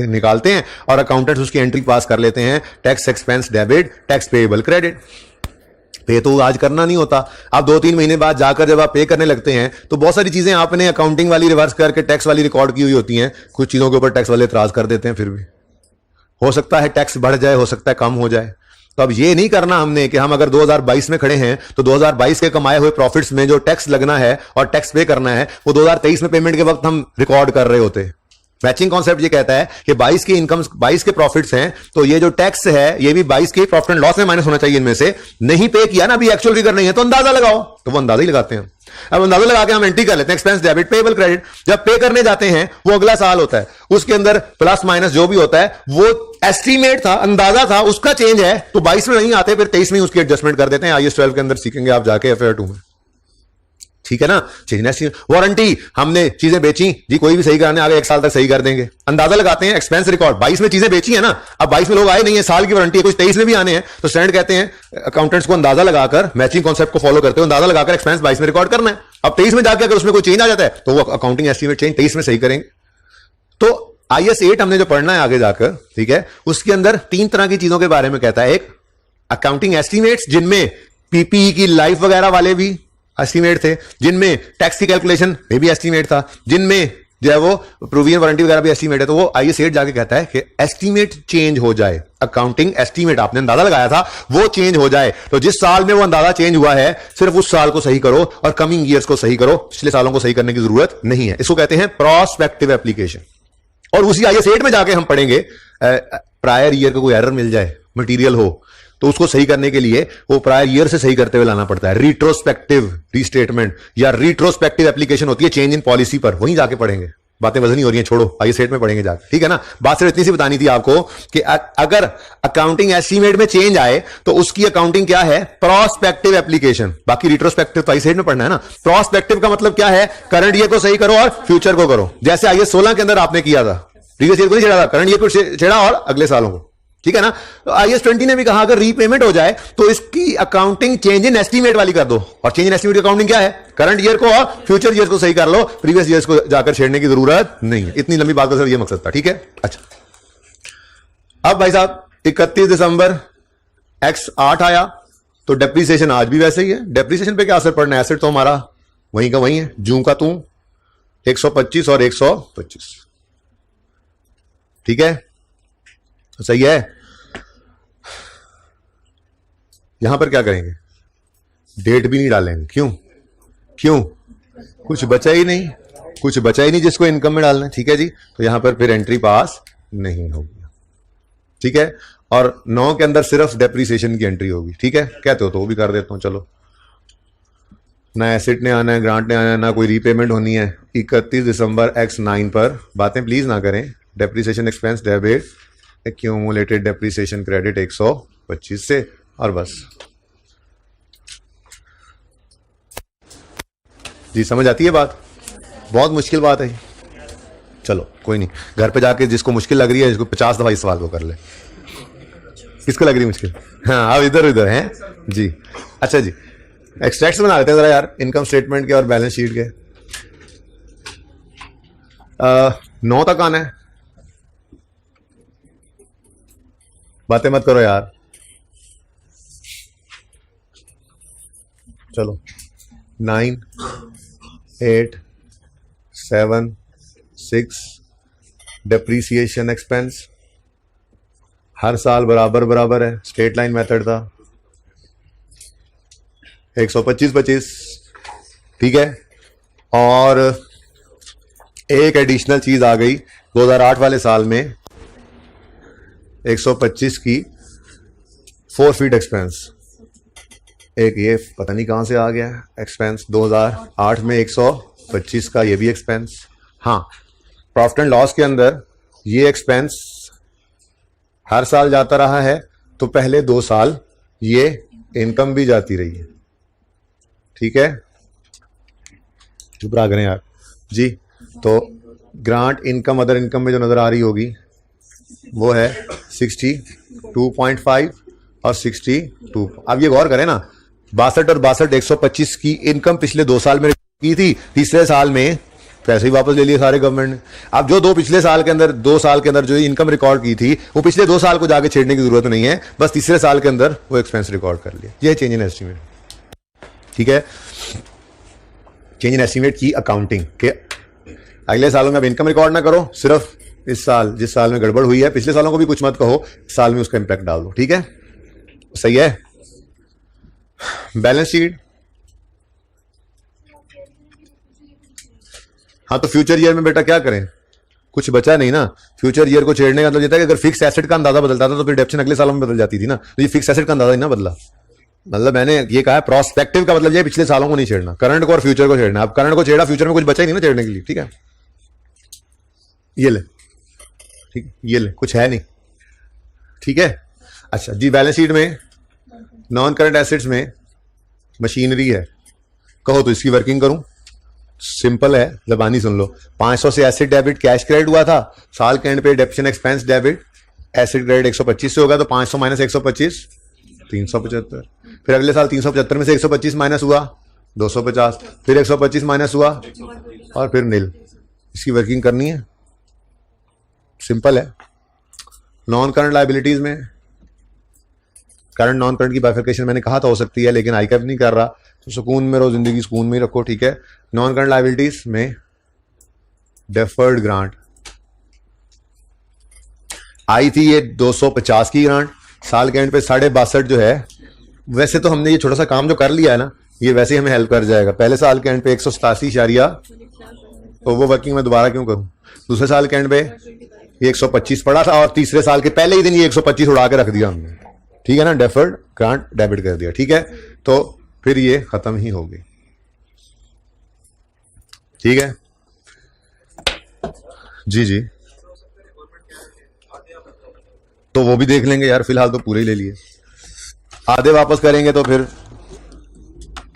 निकालते हैं, और अकाउंटेंट्स उसकी एंट्री पास कर लेते हैं, tax expense debit, tax payable credit. पे तो आज करना नहीं होता, आप 2-3 महीने बाद जाकर जब आप पे करने लगते हैं तो बहुत सारी चीजें आपने अकाउंटिंग वाली रिवर्स करके टैक्स वाली रिकॉर्ड की हुई होती हैं, कुछ चीजों के ऊपर टैक्स वाले इतराज कर देते हैं, फिर भी हो सकता है टैक्स बढ़ जाए, हो सकता है कम हो जाए। तो अब ये नहीं करना हमने कि हम अगर 2022 में खड़े हैं तो 2022 के कमाए हुए प्रॉफिट्स में जो टैक्स लगना है और टैक्स पे करना है वो 2023 में पेमेंट के वक्त हम रिकॉर्ड कर रहे होते। मैचिंग कॉन्सेप्ट ये कहता है कि 22 की इनकम, 22 के प्रॉफिट्स हैं, तो ये जो टैक्स है ये भी 22 के प्रॉफिट एंड लॉस में माइनस होना चाहिए। इनमें से नहीं पे किया ना, अभी एक्चुअल फिगर नहीं है, तो अंदाजा लगाओ, तो वो अंदाजा ही लगाते हैं। अब अंदाजा लगा के हम एंट्री कर लेते हैं, एक्सपेंस डेबिट पेएबल क्रेडिट। जब पे करने जाते हैं वो अगला साल होता है, उसके अंदर प्लस माइनस जो भी होता है वो एस्टीमेट था, अंदाजा था, उसका चेंज है, तो 22 में नहीं आते, फिर 23 में उसकी एडजस्टमेंट कर देते हैं। IAS 12 के अंदर सीखेंगे आप जाके FAR 2 में, ठीक है ना। वारंटी, हमने चीजें बेची जी, कोई भी सही कराने आगे 1 साल तक सही कर देंगे। अंदाजा लगाते हैं, एक्सपेंस रिकॉर्ड 22 में चीजें बेची है ना, अब 22 में लोग आए नहीं है, साल की वारंटी है, कुछ 23 में भी आने हैं, तो स्टैंडर्ड कहते हैं अकाउंटेंट्स को अंदाजा लगाकर, मैचिंग कॉन्सेप्ट को फॉलो करते हो, अंदाजा लगाकर एक्सपेंस 22 में रिकॉर्ड करना है। अब 23 में जाकर अगर उसमें कोई चेंज आ जाता है तो वो अकाउंटिंग एस्टीमेट चेंज 23 में सही करेंगे। तो IAS 8 हमने जो पढ़ना है आगे जाकर, ठीक है, उसके अंदर 3 तरह की चीजों के बारे में कहता है। एक अकाउंटिंग एस्टीमेट्स, जिनमें PPE की लाइफ वगैरह वाले भी एस्टीमेट थे, जिनमें टैक्स की कैलकुलेशन में भी एस्टीमेट था, जिनमें जो है वो प्रोविजन वारंटी वगैरह भी एस्टीमेट है। तो वो IAS 8 जाके कहता है कि एस्टीमेट चेंज हो जाए, अकाउंटिंग एस्टीमेट आपने अंदाजा लगाया था वो चेंज हो जाए, तो जिस साल में वो अंदाजा चेंज हुआ है सिर्फ उस साल को सही करो और कमिंग ईयर्स को सही करो, पिछले सालों को सही करने की जरूरत नहीं है। इसको कहते हैं प्रोस्पेक्टिव एप्लीकेशन। और उसी IAS 8 में जाके हम पढ़ेंगे प्रायर ईयर को कोई एरर मिल जाए, मटीरियल हो, तो उसको सही करने के लिए वो प्रायर ईयर से सही करते हुए लाना पड़ता है। रिट्रोस्पेक्टिव रीस्टेटमेंट या रिट्रोस्पेक्टिव एप्लीकेशन होती है चेंज इन पॉलिसी पर, वहीं जाके पढ़ेंगे। बातें वजनी हो रही हैं, छोड़ो, IAS 8 में पढ़ेंगे जाके, ठीक है ना। बात सिर्फ इतनी सी बतानी थी आपको कि अगर अकाउंटिंग एस्टीमेट में चेंज आए तो उसकी अकाउंटिंग क्या है, प्रोस्पेक्टिव एप्लीकेशन। बाकी रिट्रोस्पेक्टिव तो IAS 8 में पढ़ना है ना। प्रोस्पेक्टिव का मतलब क्या है, करंट ईयर को सही करो और फ्यूचर को करो, जैसे IAS 16 के अंदर आपने किया था। प्रीवियस ईयर को नहीं छेड़ा था, करंट ईयर को छेड़ा और अगले सालों को, ठीक है ना। तो IAS 20 ने भी कहा अगर रीपेमेंट हो जाए तो इसकी अकाउंटिंग चेंज इन एस्टीमेट वाली कर दो। और चेंज इन एस्टीमेट की अकाउंटिंग क्या है? करंट ईयर को और फ्यूचर ईयर को सही कर लो, प्रीवियस ईयर्स को जाकर छेड़ने की जरूरत नहीं है। इतनी लंबी बात का सिर्फ ये मकसद था, ठीक है। अच्छा, अब भाई साहब 31 दिसंबर X8 आया तो डेप्रीसिएशन आज भी वैसे ही है। डेप्रीसिएशन पे क्या असर पड़ना है? एसेट तो हमारा वहीं का वहीं है, जूं का तू 125 और 125, ठीक है, सही है। यहां पर क्या करेंगे? डेट भी नहीं डालेंगे। क्यों? क्यों? कुछ बचा ही नहीं, कुछ बचा ही नहीं जिसको इनकम में डालना है, ठीक है जी। तो यहां पर फिर एंट्री पास नहीं होगी, ठीक है। और 9 के अंदर सिर्फ डेप्रीसिएशन की एंट्री होगी, ठीक है। कहते हो तो वो भी कर देता हूं, चलो। ना एसेट ने आना है, ग्रांट ने आना है, ना कोई रीपेमेंट होनी है। 31 दिसंबर X9 पर बातें प्लीज ना करें। Depreciation expense debit, accumulated depreciation credit 125 से, और बस जी। समझ आती है बात? बहुत मुश्किल बात है। चलो कोई नहीं, घर पे जाके जिसको मुश्किल लग रही है, जिसको 50 दफा इस सवाल को कर ले। किसको लग रही है मुश्किल? हाँ, अब इधर उधर हैं जी। अच्छा जी, एक्सट्रैक्ट्स बना लेते हैं जरा यार, इनकम स्टेटमेंट के और बैलेंस शीट के। 9 तक आना है, बातें मत करो यार। चलो 9, 8, 7, 6 डेप्रीसिएशन एक्सपेंस हर साल बराबर बराबर है, स्ट्रेट लाइन मेथड था। 125-25, ठीक है। और एक एडिशनल चीज आ गई 2008 वाले साल में, 125 की फोरफीट एक्सपेंस। एक ये पता नहीं कहां से आ गया एक्सपेंस 2008 में 125 का, ये भी एक्सपेंस। हाँ, प्रॉफिट एंड लॉस के अंदर ये एक्सपेंस हर साल जाता रहा है, तो पहले 2 साल ये इनकम भी जाती रही है, ठीक है। चुप रहा करें यार जी। तो ग्रांट इनकम अदर इनकम में जो नजर आ रही होगी वो है 62.5 और 62। अब ये गौर करें ना, 62 और 62 125 की इनकम पिछले 2 साल में की थी, तीसरे साल में पैसे ही वापस ले लिए सारे गवर्नमेंट ने। अब जो 2 साल के अंदर जो इनकम रिकॉर्ड की थी, वो पिछले 2 साल को जाके छेड़ने की जरूरत नहीं है, बस तीसरे साल के अंदर वो एक्सपेंस रिकॉर्ड कर लिया। ये चेंज इन एस्टीमेट, ठीक है। चेंज इन एस्टीमेट की अकाउंटिंग के अगले सालों में अब इनकम रिकॉर्ड ना करो, सिर्फ इस साल जिस साल में गड़बड़ हुई है, पिछले सालों को भी कुछ मत कहो, साल में उसका इंपैक्ट डाल दो, ठीक है, सही है। बैलेंस शीट, हाँ, तो फ्यूचर ईयर में बेटा क्या करें? कुछ बचा नहीं ना। फ्यूचर ईयर को छेड़ने का मतलब ये था कि अगर फिक्स एसेट का अंदाजा बदलता था तो फिर डेप्शन अगले सालों में बदल जाती थी ना। तो ये फिक्स एसेट का अंदाजा ही ना बदला, मतलब मैंने ये कहा प्रोस्पेक्टिव का मतलब ये पिछले सालों को नहीं छेड़ना, करंट को और फ्यूचर को छेड़ना। अब करंट को छेड़ा, फ्यूचर में कुछ बचा ही नहीं ना छेड़ने के लिए, ठीक है। ये ले, ठीक, ये ले, कुछ है नहीं, ठीक है। अच्छा जी, बैलेंस शीट में नॉन करंट एसेट्स में मशीनरी है, कहो तो इसकी वर्किंग करूं? सिंपल है, जबानी सुन लो। 500 से एसेट डेबिट कैश क्रेडिट हुआ था, साल के एंड पे डेप्शन एक्सपेंस डेबिट एसेट क्रेडिट 125 से होगा, तो 500 माइनस 125 375। फिर अगले साल 375 में से 125 माइनस हुआ 250, फिर 125 माइनस हुआ और फिर नील। इसकी वर्किंग करनी है, सिंपल है। नॉन करंट लायबिलिटीज में करंट नॉन करंट की बाइफरकेशन मैंने कहा था हो सकती है, लेकिन आईकैप नहीं कर रहा, तो सुकून में रहो, जिंदगी सुकून में ही रखो, ठीक है। नॉन करंट लायबिलिटीज में डेफर्ड ग्रांट आई थी, ये 250 की ग्रांट, साल के एंड पे 62.5 जो है। वैसे तो हमने ये छोटा सा काम जो कर लिया है ना, ये वैसे ही हमें हेल्प कर जाएगा। पहले साल के एंड पे 187 तो वो वर्किंग में दोबारा क्यों करूं? दूसरे साल के एंड पे ये 125 पड़ा था और तीसरे साल के पहले ही दिन ये 125 उड़ा के रख दिया हमने, ठीक है ना। डेफर्ड ग्रांट डेबिट कर दिया, ठीक है। तो फिर ये खत्म ही होगी, ठीक है जी जी। तो वो भी देख लेंगे यार, फिलहाल तो पूरे ही ले लिए। आधे वापस करेंगे तो फिर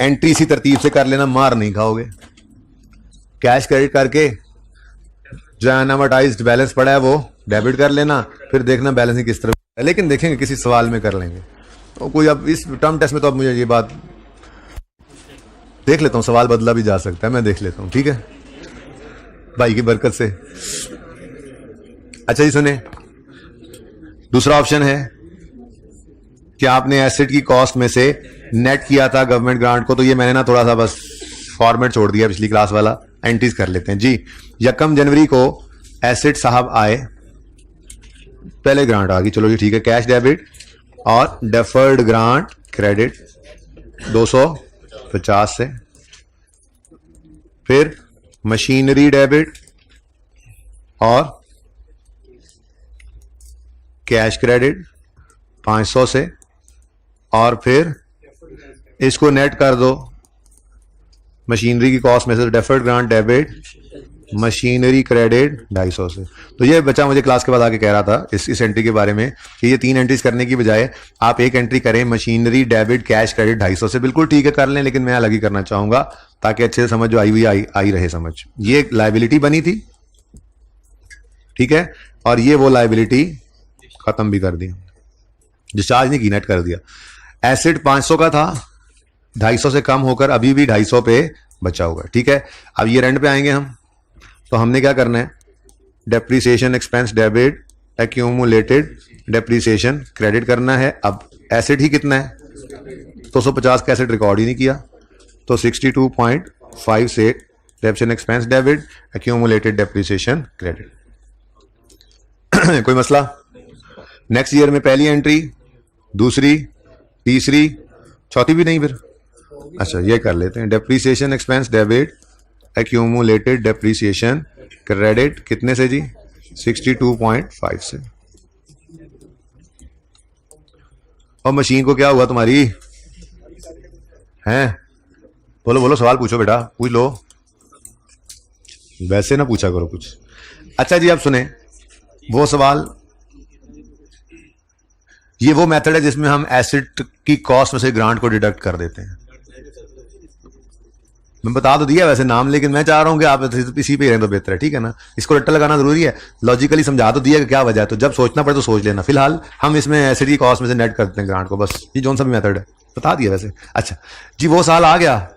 एंट्री इसी तरतीब से कर लेना, मार नहीं खाओगे। कैश क्रेडिट करके जो अनअमोर्टाइज्ड बैलेंस पड़ा है वो डेबिट कर लेना, फिर देखना बैलेंसिंग किस तरह लेकिन देखेंगे किसी सवाल में कर लेंगे। तो कोई अब इस टर्म टेस्ट में तो अब मुझे ये बात देख लेता हूँ, सवाल बदला भी जा सकता है, मैं देख लेता हूँ, ठीक है भाई की बरकत से। अच्छा जी सुने, दूसरा ऑप्शन है कि आपने एसेट की कॉस्ट में से नेट किया था गवर्नमेंट ग्रांट को। तो ये मैंने ना थोड़ा सा बस फॉर्मेट छोड़ दिया पिछली क्लास वाला, एंट्रीज कर लेते हैं जी। 1 जनवरी को एसेट साहब आए, पहले ग्रांट आ गई, चलो जी ठीक है, कैश डेबिट और डेफर्ड ग्रांट क्रेडिट 250 से, फिर मशीनरी डेबिट और कैश क्रेडिट 500 से, और फिर इसको नेट कर दो मशीनरी की कॉस्ट में से, deferred grant debit machinery credit 250 से। तो ये बच्चा मुझे क्लास के बाद आके कह रहा था इस एंट्री के बारे में कि ये 3 एंट्रीज करने की बजाय आप एक एंट्री करें मशीनरी डेबिट कैश क्रेडिट 250 से। बिल्कुल ठीक है, कर लें, लेकिन मैं अलग ही करना चाहूंगा ताकि अच्छे से समझ जो आई हुई आई रहे समझ। ये लायबिलिटी बनी थी, ठीक है, और ये वो लायबिलिटी खत्म भी कर दी, डिस्चार्ज नहीं की, नेट कर दिया। एसेट 500 का था, 250 से कम होकर अभी भी 250 पे बचा हुआ है, ठीक है। अब ये रेंट पे आएंगे हम, तो हमने क्या करना है, depreciation expense debit accumulated depreciation credit करना है। अब एसेट ही कितना है, 250 का एसेट रिकॉर्ड ही नहीं किया, तो 62.5 से depreciation expense debit accumulated depreciation credit. कोई मसला? नेक्स्ट ईयर में पहली एंट्री, दूसरी, तीसरी, चौथी भी नहीं फिर? अच्छा ये कर लेते हैं, depreciation expense debit accumulated depreciation credit कितने से जी, 62.5 से। और मशीन को क्या हुआ तुम्हारी, हैं? बोलो बोलो, सवाल पूछो बेटा, पूछ लो, वैसे ना पूछा करो कुछ। अच्छा जी अब सुने वो सवाल, ये वो मेथड है जिसमें हम एसेट की कॉस्ट में से ग्रांट को डिडक्ट कर देते हैं। मैं बता तो दिया वैसे नाम, लेकिन मैं चाह रहा हूं कि आप इसी पे रहें तो बेहतर है, ठीक है ना। इसको रट्टा लगाना जरूरी है, लॉजिकली समझा तो दिया कि क्या वजह है, तो जब सोचना पड़े तो सोच लेना। फिलहाल हम इसमें एसेट की कॉस्ट में से नेट करते हैं ग्रांट को, बस ये जोन सा भी मेथड है, बता दिया वैसे। अच्छा जी, वो साल आ गया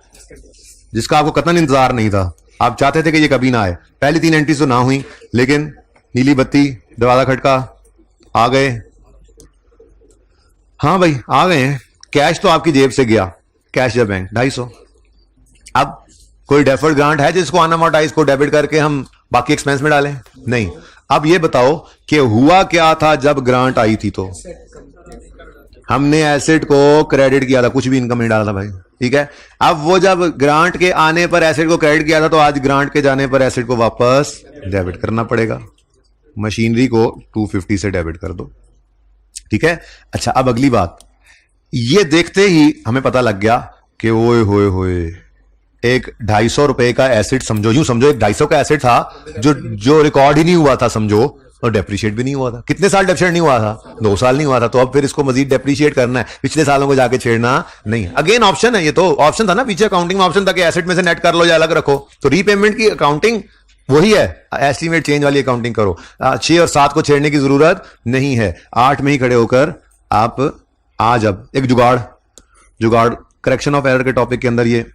जिसका आपको कतन इंतजार नहीं था, आप चाहते थे कि ये कभी ना आए। पहली 3 एंट्रीज तो ना हुई, लेकिन नीली बत्ती, दरवाजा खटका, आ गए। हाँ भाई आ गए हैं, कैश तो आपकी जेब से गया, कैश या बैंक 250। अब कोई डेफर्ड ग्रांट है जिसको अनअमोर्टाइज को डेबिट करके हम बाकी एक्सपेंस में डालें? नहीं। अब ये बताओ कि हुआ क्या था जब ग्रांट आई थी, तो हमने एसेट को क्रेडिट किया था, कुछ भी इनकम नहीं डाला था भाई, ठीक है। अब वो जब ग्रांट के आने पर एसेट को क्रेडिट किया था, तो आज ग्रांट के जाने पर एसेट को वापस डेबिट करना पड़ेगा। मशीनरी को 250 से डेबिट कर दो, ठीक है। अच्छा अब अगली बात, ये देखते ही हमें पता लग गया कि ओए होए होए, एक 250 रुपए का एसेट, समझो यूं समझो, एक 250 का एसेट था जो रिकॉर्ड ही नहीं हुआ था समझो, और डेप्रीशिएट भी नहीं हुआ था। कितने साल डेप्रीशिएट नहीं हुआ था? 2 साल नहीं हुआ था। तो अब फिर इसको मजीद डेप्रीशिएट करना है, पिछले सालों को जाके छेड़ना नहीं। अगेन ऑप्शन है, ये तो ऑप्शन था ना पीछे अकाउंटिंग में, ऑप्शन था कि एसेट में से नेट कर लो या अलग रखो। तो रीपेमेंट की अकाउंटिंग वही है, एस्टीमेट चेंज वाली अकाउंटिंग करो। 6 और 7 को छेड़ने की जरूरत नहीं है, 8 में ही खड़े होकर आप आज अब एक जुगाड़ करेक्शन ऑफ एरर के टॉपिक के अंदर ये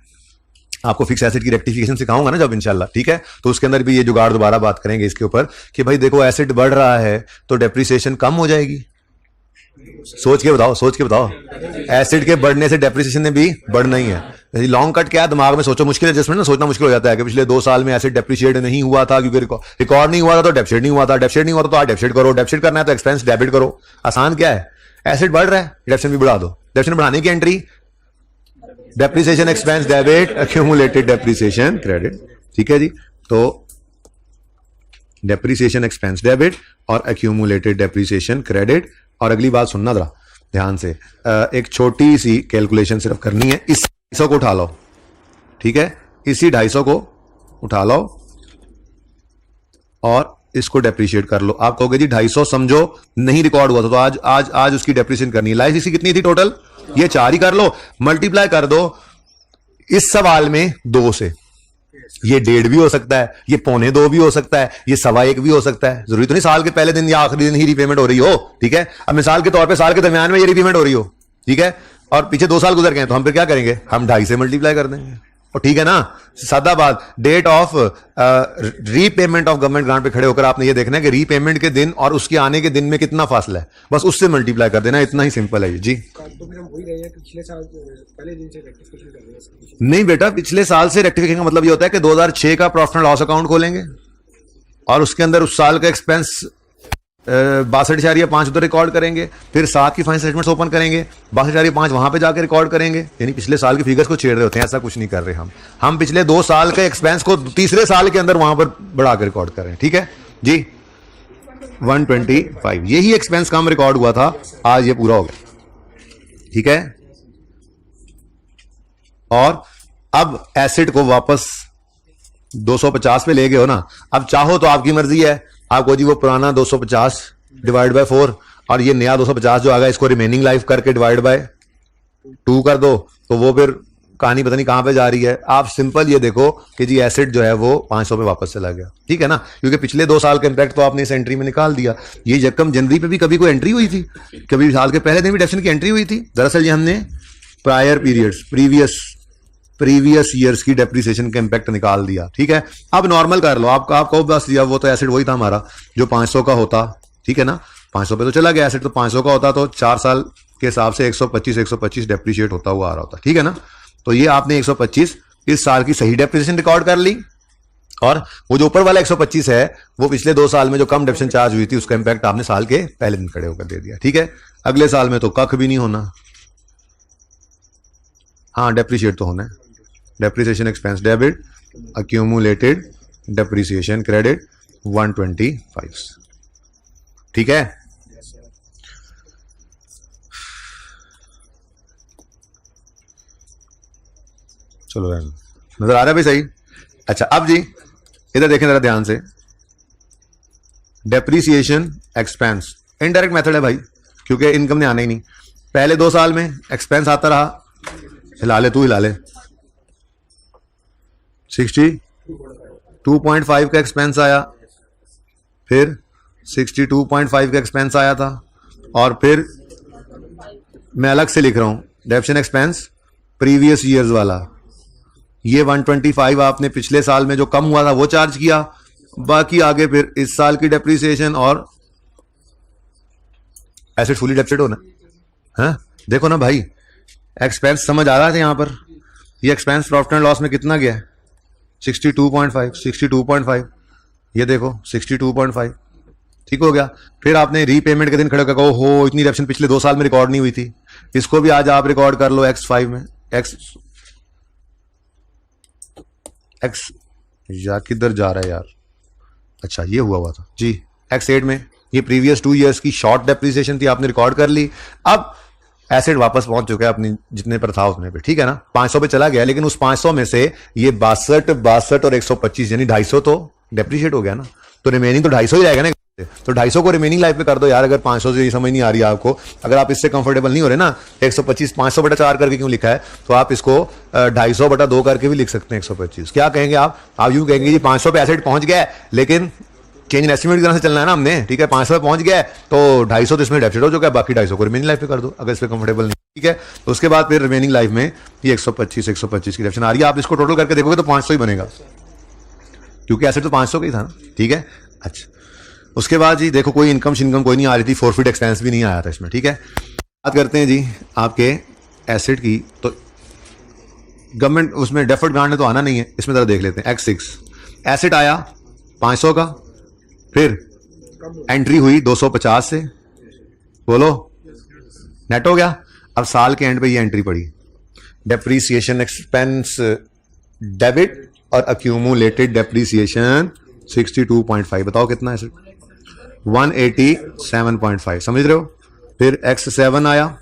आपको फिक्स एसेट की रेक्टिफिकेशन सिखाऊंगा ना जब इंशाल्लाह, ठीक है। तो उसके अंदर भी ये जुगाड़ दोबारा बात करेंगे इसके ऊपर कि भाई देखो एसेट बढ़ रहा है तो डेप्रिसिएशन कम हो जाएगी। सोच के बताओ, एसेट के बढ़ने से डेप्रिसिएशन ने भी बढ़ना ही है। लॉन्ग कट क्या है, दिमाग में सोचो, मुश्किल एडजस्टमेंट ना, सोचना मुश्किल हो जाता है कि पिछले 2 साल में एसेट डेप्रिशिएट नहीं हुआ था क्योंकि रिकॉर्ड नहीं हुआ था, तो डेप्रिशिएट नहीं हुआ था, डेप्रिशिएट नहीं हुआ था तो आज डेप्रिशिएट करो, डेप्रिशिएट करना है तो एक्सपेंस डेबिट करो। आसान क्या है, एसेट बढ़ रहा है डेप्रिसिएशन भी बढ़ा दो। डेप्रिसिएशन बढ़ाने की entry depreciation expense debit accumulated depreciation credit, ठीक है जी। तो डेप्रिसिएशन एक्सपेंस डेबिट और एक्यूमुलेटेड डेप्रिसिएशन क्रेडिट। और अगली बात सुनना जरा ध्यान से, एक छोटी सी कैलकुलेशन सिर्फ करनी है। इस 250 को उठा लो, ठीक है, इसी 250 को उठा लो और इसको डेप्रिशिएट कर लो। आप कहोगे जी 250 समझो नहीं रिकॉर्ड हुआ था, तो आज उसकी डेप्रिसिएशन करनी है। लाइफ इसकी कितनी थी टोटल, ये 4 ही कर लो, मल्टीप्लाई कर दो इस सवाल में 2 से, ये 1.5 भी हो सकता है, ये 1.25 भी हो सकता है, ये 1.25 भी हो सकता है। जरूरी तो नहीं साल के पहले दिन या आखिरी दिन ही रीपेमेंट हो रही हो, ठीक है। अब मिसाल के तौर पे साल के दरमियान में ये रीपेमेंट हो रही हो, ठीक है, और पीछे 2 साल गुजर गए, तो हम फिर क्या करेंगे, हम 2.5 से मल्टीप्लाई कर देंगे, और ठीक है ना। सादा बात, date of repayment of government grant पे खड़े होकर आपने ये देखना है कि रीपेमेंट के दिन और उसके आने के दिन में कितना फासला है, बस उससे मल्टीप्लाई कर देना, इतना ही सिंपल है जी। नहीं बेटा, पिछले साल से रेक्टिफिकेशन का मतलब ये होता है कि 2006 का प्रॉफिट एंड लॉस अकाउंट खोलेंगे और उसके अंदर उस साल का एक्सपेंस 62.5 उधर रिकॉर्ड करेंगे, फिर 7 की फाइनेंस स्टेटमेंट्स ओपन करेंगे, 62.5 वहां पे जाकर रिकॉर्ड करेंगे। यानी पिछले साल के फिगर्स को छेड़ रहे होते हैं, ऐसा कुछ नहीं कर रहे हम पिछले 2 साल के एक्सपेंस को तीसरे साल के अंदर वहां पर बढ़ा कर रिकॉर्ड कर रहे हैं, ठीक है जी। 125 यही एक्सपेंस कम रिकॉर्ड हुआ था, आज ये पूरा हो गया, ठीक है। और अब एसेट को वापस 250 पे ले गए हो ना, अब चाहो तो आपकी मर्जी है, आपको जी वो पुराना 250 डिवाइड बाय 4 और ये नया 250 जो आ गया इसको रिमेनिंग लाइफ करके डिवाइड बाय 2 कर दो, तो वो फिर कहानी पता नहीं कहां पे जा रही है। आप सिंपल ये देखो कि जी एसेट जो है वो 500 पे वापस चला गया, ठीक है ना, क्योंकि पिछले 2 साल का इंपैक्ट तो आपने इस एंट्री में निकाल दिया। ये रकम जनवरी पे भी कभी कोई एंट्री हुई थी, कभी साल के पहले दिन भी डेफिनेशन की एंट्री हुई थी। दरअसल ये हमने प्रायर पीरियड्स प्रीवियस ईयर्स की डेप्रिसिएशन का इंपैक्ट निकाल दिया, ठीक है। अब नॉर्मल कर लो, आपको बस दिया वो तो एसेट वही था हमारा जो 500 का होता, ठीक है ना, 500 पे तो चला गया एसेट, तो 500 का होता तो 4 साल के हिसाब से 125 डेप्रिशिएट होता हुआ आ रहा होता, ठीक है ना। तो ये आपने 125 इस साल की सही डेप्रिसिएशन रिकॉर्ड कर ली, और वो जो ऊपर वाला 125 है वो पिछले 2 साल में जो कम डेप्रिसिएशन चार्ज हुई थी उसका इंपैक्ट आपने साल के पहले दिन खड़े होकर दे दिया, ठीक है। अगले साल में तो कख भी नहीं होना, हाँ डेप्रिशिएट तो होना है, depreciation expense debit, accumulated depreciation credit 125, ठीक है। चलो नजर आ रहा है भाई, सही। अच्छा अब जी इधर देखें जरा ध्यान से, डेप्रिसिएशन एक्सपेंस इनडायरेक्ट मेथड है भाई, क्योंकि इनकम ने आना ही नहीं। पहले 2 साल में एक्सपेंस आता रहा, हिला ले तू, हिला ले, 62.5 का एक्सपेंस आया, फिर 62.5 का एक्सपेंस आया था, और फिर मैं अलग से लिख रहा हूं डेप्रिसिएशन एक्सपेंस प्रीवियस ईयर्स वाला, ये 125 आपने पिछले साल में जो कम हुआ था वो चार्ज किया, बाकी आगे फिर इस साल की डेप्रिसिएशन और एसेट फुली डेप्रिसिएट होना है। देखो ना भाई, एक्सपेंस समझ आ रहा था यहां पर, ये एक्सपेंस प्रॉफिट एंड लॉस में कितना गया है, 62.5, ये देखो 62.5, ठीक हो गया। फिर आपने रीपेमेंट के दिन खड़े होकर हो इतनी डेप्रिसिएशन पिछले 2 साल में रिकॉर्ड नहीं हुई थी, इसको भी आज आप रिकॉर्ड कर लो X5 में, एक्स या किधर जा रहा है यार, अच्छा ये हुआ था जी X8 में, ये प्रीवियस 2 इयर्स की शॉर्ट डेप्रिसिएशन थी, आपने रिकॉर्ड कर ली। अब एसेट वापस पहुंच चुका है अपनी जितने पर था उतने पे, ठीक है ना, 500 पे चला गया, लेकिन उस 500 में से ये 62 और 125 यानी 250 तो डेप्रिशिएट हो गया ना, तो रिमेनिंग तो 250 ही रहेगा ना, तो 250 को रिमेनिंग लाइफ पे कर दो यार। अगर 500 से ये समझ नहीं आ रही है आपको, अगर आप इससे कंफर्टेबल नहीं हो रहे ना, 125 500/4 करके क्यों लिखा है, तो आप इसको 250/2 करके भी लिख सकते हैं 125। क्या कहेंगे आप यूं कहेंगे जी 500 पे एसेट पहुंच गया है, लेकिन चेंज इन एस्टिमेट की तरह से चलना है ना हमने, ठीक है, 500 पे पहुंच गया है तो 250 तो इसमें डेप्रिसिएट हो चुका है, बाकी 250 को रिमेनिंग लाइफ पे कर दो अगर इस पे कंफर्टेबल नहीं, ठीक है। तो उसके बाद फिर रिमेनिंग लाइफ में ये 125 की डेप्रिसिएशन आ रही है, आप इसको टोटल करके देखोगे तो 500 ही बनेगा, क्योंकि एसेट तो 500 का ही था ना, ठीक है। अच्छा उसके बाद जी देखो कोई इनकम कोई नहीं आ रही थी, फॉरफिट एक्सपेंस भी नहीं आया था इसमें, ठीक है। बात करते हैं जी आपके एसेट की, तो गवर्नमेंट उसमें डेफर्ड ग्रांट तो आना नहीं है, इसमें जरा देख लेते हैं। X6 एसेट आया 500 का, फिर एंट्री हुई 250 से, बोलो नेट हो गया। अब साल के एंड पे ये एंट्री पड़ी, डेप्रीसिएशन एक्सपेंस डेबिट और अक्यूमुलेटेड डेप्रीसिएशन 62.5, बताओ कितना है, 187.5, समझ रहे हो। फिर X7 आया,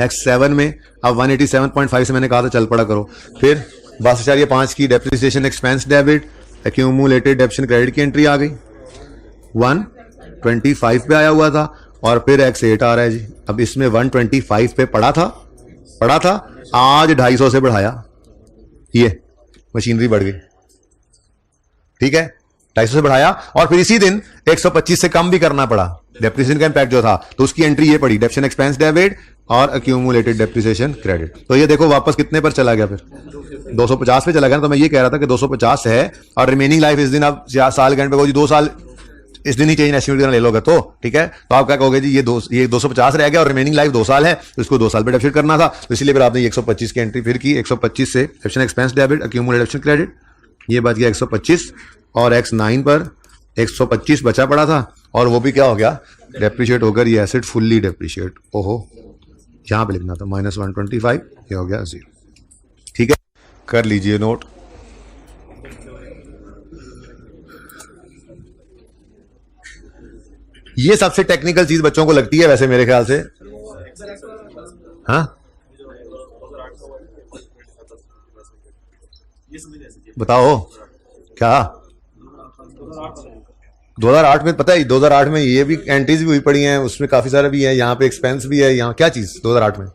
X7 में अब 187.5 से मैंने कहा था चल पड़ा करो, फिर 62.5 की depreciation expense debit accumulated depreciation credit की एंट्री आ गई, 125 पे आया हुआ था, और फिर X8 आ रहा है जी। अब इसमें 125 पे पड़ा था, आज 250 से बढ़ाया, ये मशीनरी बढ़ गई, ठीक है, 250 से बढ़ाया और फिर इसी दिन 125 से कम भी करना पड़ा, डेप्रिसिएशन का इम्पैक्ट जो था, तो उसकी एंट्री ये पड़ी, डेप्रिसिएशन एक्सपेंस डेबिट और अक्यूमुलेटेड डेप्रिसिएशन क्रेडिट। तो ये देखो वापस कितने पर चला गया, फिर 250 पे चला गया। तो मैं ये कह रहा था कि 250 है और रिमेनिंग लाइफ इस दिन आप साल के एंड पे 2 साल इस दिन ही चेंज एस्टिमेट करना ले लोगे तो ठीक है, तो आप क्या कहोगे जी, ये 250 रह गया और रिमेनिंग लाइफ 2 साल है, तो इसको 2 साल पे डेबिट करना था, तो इसलिए फिर आपने 125 की एंट्री फिर की। 125 से depreciation expense debit accumulated credit, ये बच गया 125 और X9 पर 125 बचा पड़ा था और वो भी क्या हो गया, डेप्रिशिएट होकर ये एसेट फुल्ली डेप्रिशिएट। ओहो, यहां पे लिखना था -125, ये हो गया 0। ठीक है, कर लीजिए नोट। ये सबसे टेक्निकल चीज बच्चों को लगती है वैसे मेरे ख्याल से। हाँ बताओ क्या 2008 में, पता है 2008 में ये भी एंट्रीज भी हुई पड़ी हैं, उसमें काफी सारा भी है, यहाँ पे एक्सपेंस भी है, यहाँ क्या चीज 2008 में।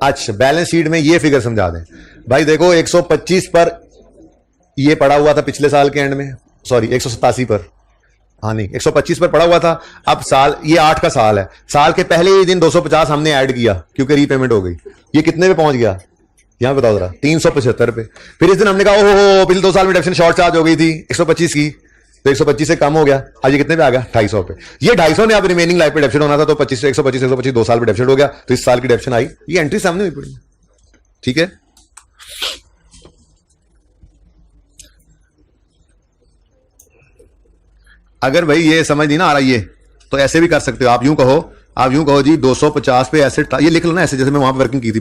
अच्छा, बैलेंस शीट में ये फिगर समझा दें भाई। देखो 125 पर ये पड़ा हुआ था पिछले साल के एंड में, सॉरी 187 पर, हाँ नहीं 125 पर पड़ा हुआ था। अब साल, ये 8 का साल है, साल के पहले ही दिन 250 हमने ऐड किया क्योंकि रीपेमेंट हो गई। ये कितने पे पहुंच गया, यहां बताओ जरा, 375 पे। फिर इस दिन हमने कहा ओहो पिछले 2 साल में डेप्रिसिएशन शॉर्ट चार्ज हो गई थी 125 की, तो 125 से कम हो गया, आज ये कितने पे आ गया 250 पे। ये 250 ने अब रिमेनिंग लाइफ पे डेप्रिसिएट होना था, तो 25 से 125 2 साल पे डेप्रिसिएट हो गया, तो इस साल की डेप्रिसिएशन आई, ये एंट्री सामने हुई पड़ी। ठीक है, अगर भाई ये समझ नहीं ना आ रहा ये, तो ऐसे भी कर सकते हो, आप यूं कहो जी 250 पे एसेट था, ये लिख लो ना ऐसे जैसे मैं वहां पर वर्किंग की थी।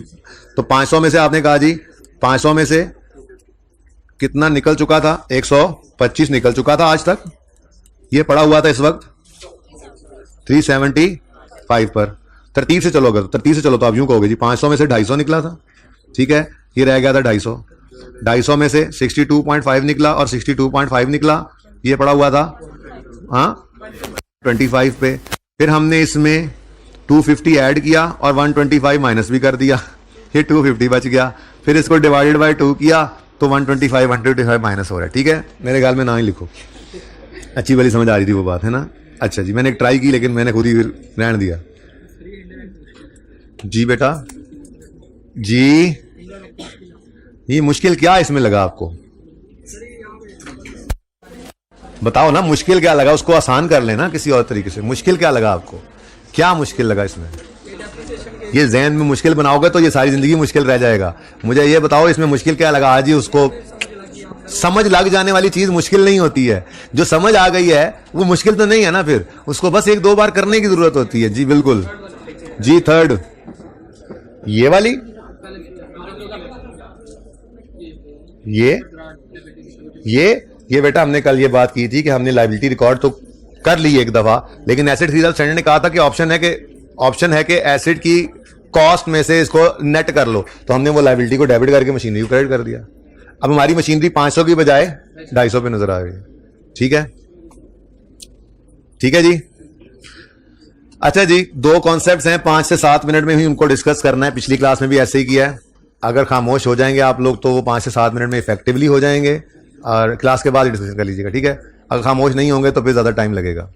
तो 500 में से आपने कहा जी 500 में से कितना निकल चुका था, 125 निकल चुका था आज तक, ये पड़ा हुआ था इस वक्त 375 पर। तरतीब से चलोगे तो आप यूं कहोगे जी 500 में से 250 निकला था, ठीक है, ये रह गया था 250 में से 62.5 निकला और 62.5 निकला, ये पड़ा हुआ था हाँ 25 पे। फिर हमने इसमें 250 ऐड किया और 125 माइनस भी कर दिया, ये 250 बच गया। फिर इसको डिवाइडेड बाय 2 किया तो 125 माइनस हो रहा है। ठीक है, मेरे ख्याल में ना ही लिखो, अच्छी वाली समझ आ रही थी वो बात है ना। अच्छा जी, मैंने एक ट्राई की लेकिन मैंने खुद ही रहने दिया। जी बेटा जी, ये मुश्किल क्या इसमें लगा आपको, बताओ ना, मुश्किल क्या लगा, उसको आसान कर लेना किसी और तरीके से। मुश्किल क्या लगा आपको, क्या मुश्किल लगा इसमें? ये ज़हन में मुश्किल बनाओगे तो ये सारी जिंदगी मुश्किल रह जाएगा। मुझे ये बताओ इसमें मुश्किल क्या लगा। आज ही उसको समझ लग जाने वाली चीज मुश्किल नहीं होती है, जो समझ आ गई है वो मुश्किल तो नहीं है ना, फिर उसको बस 1-2 बार करने की जरूरत होती है। जी बिल्कुल जी। थर्ड ये वाली, ये बेटा हमने कल ये बात की थी कि हमने लायबिलिटी रिकॉर्ड तो कर ली एक दफा, लेकिन एसेट खरीदार स्टैंडर्ड ने कहा था कि ऑप्शन है कि एसेट की कॉस्ट में से इसको नेट कर लो, तो हमने वो लायबिलिटी को डेबिट करके मशीनरी को क्रेडिट कर दिया। अब हमारी मशीनरी 500 की बजाय 250 पे नजर आ रही है। ठीक है, ठीक है जी। अच्छा जी, 2 कॉन्सेप्ट्स हैं, 5 से 7 मिनट में ही उनको डिस्कस करना है। पिछली क्लास में भी ऐसे ही किया है। अगर खामोश हो जाएंगे आप लोग तो वो 5 से 7 मिनट में इफेक्टिवली हो जाएंगे और क्लास के बाद डिस्कशन कर लीजिएगा। ठीक है, अगर खामोश नहीं होंगे तो फिर ज्यादा टाइम लगेगा।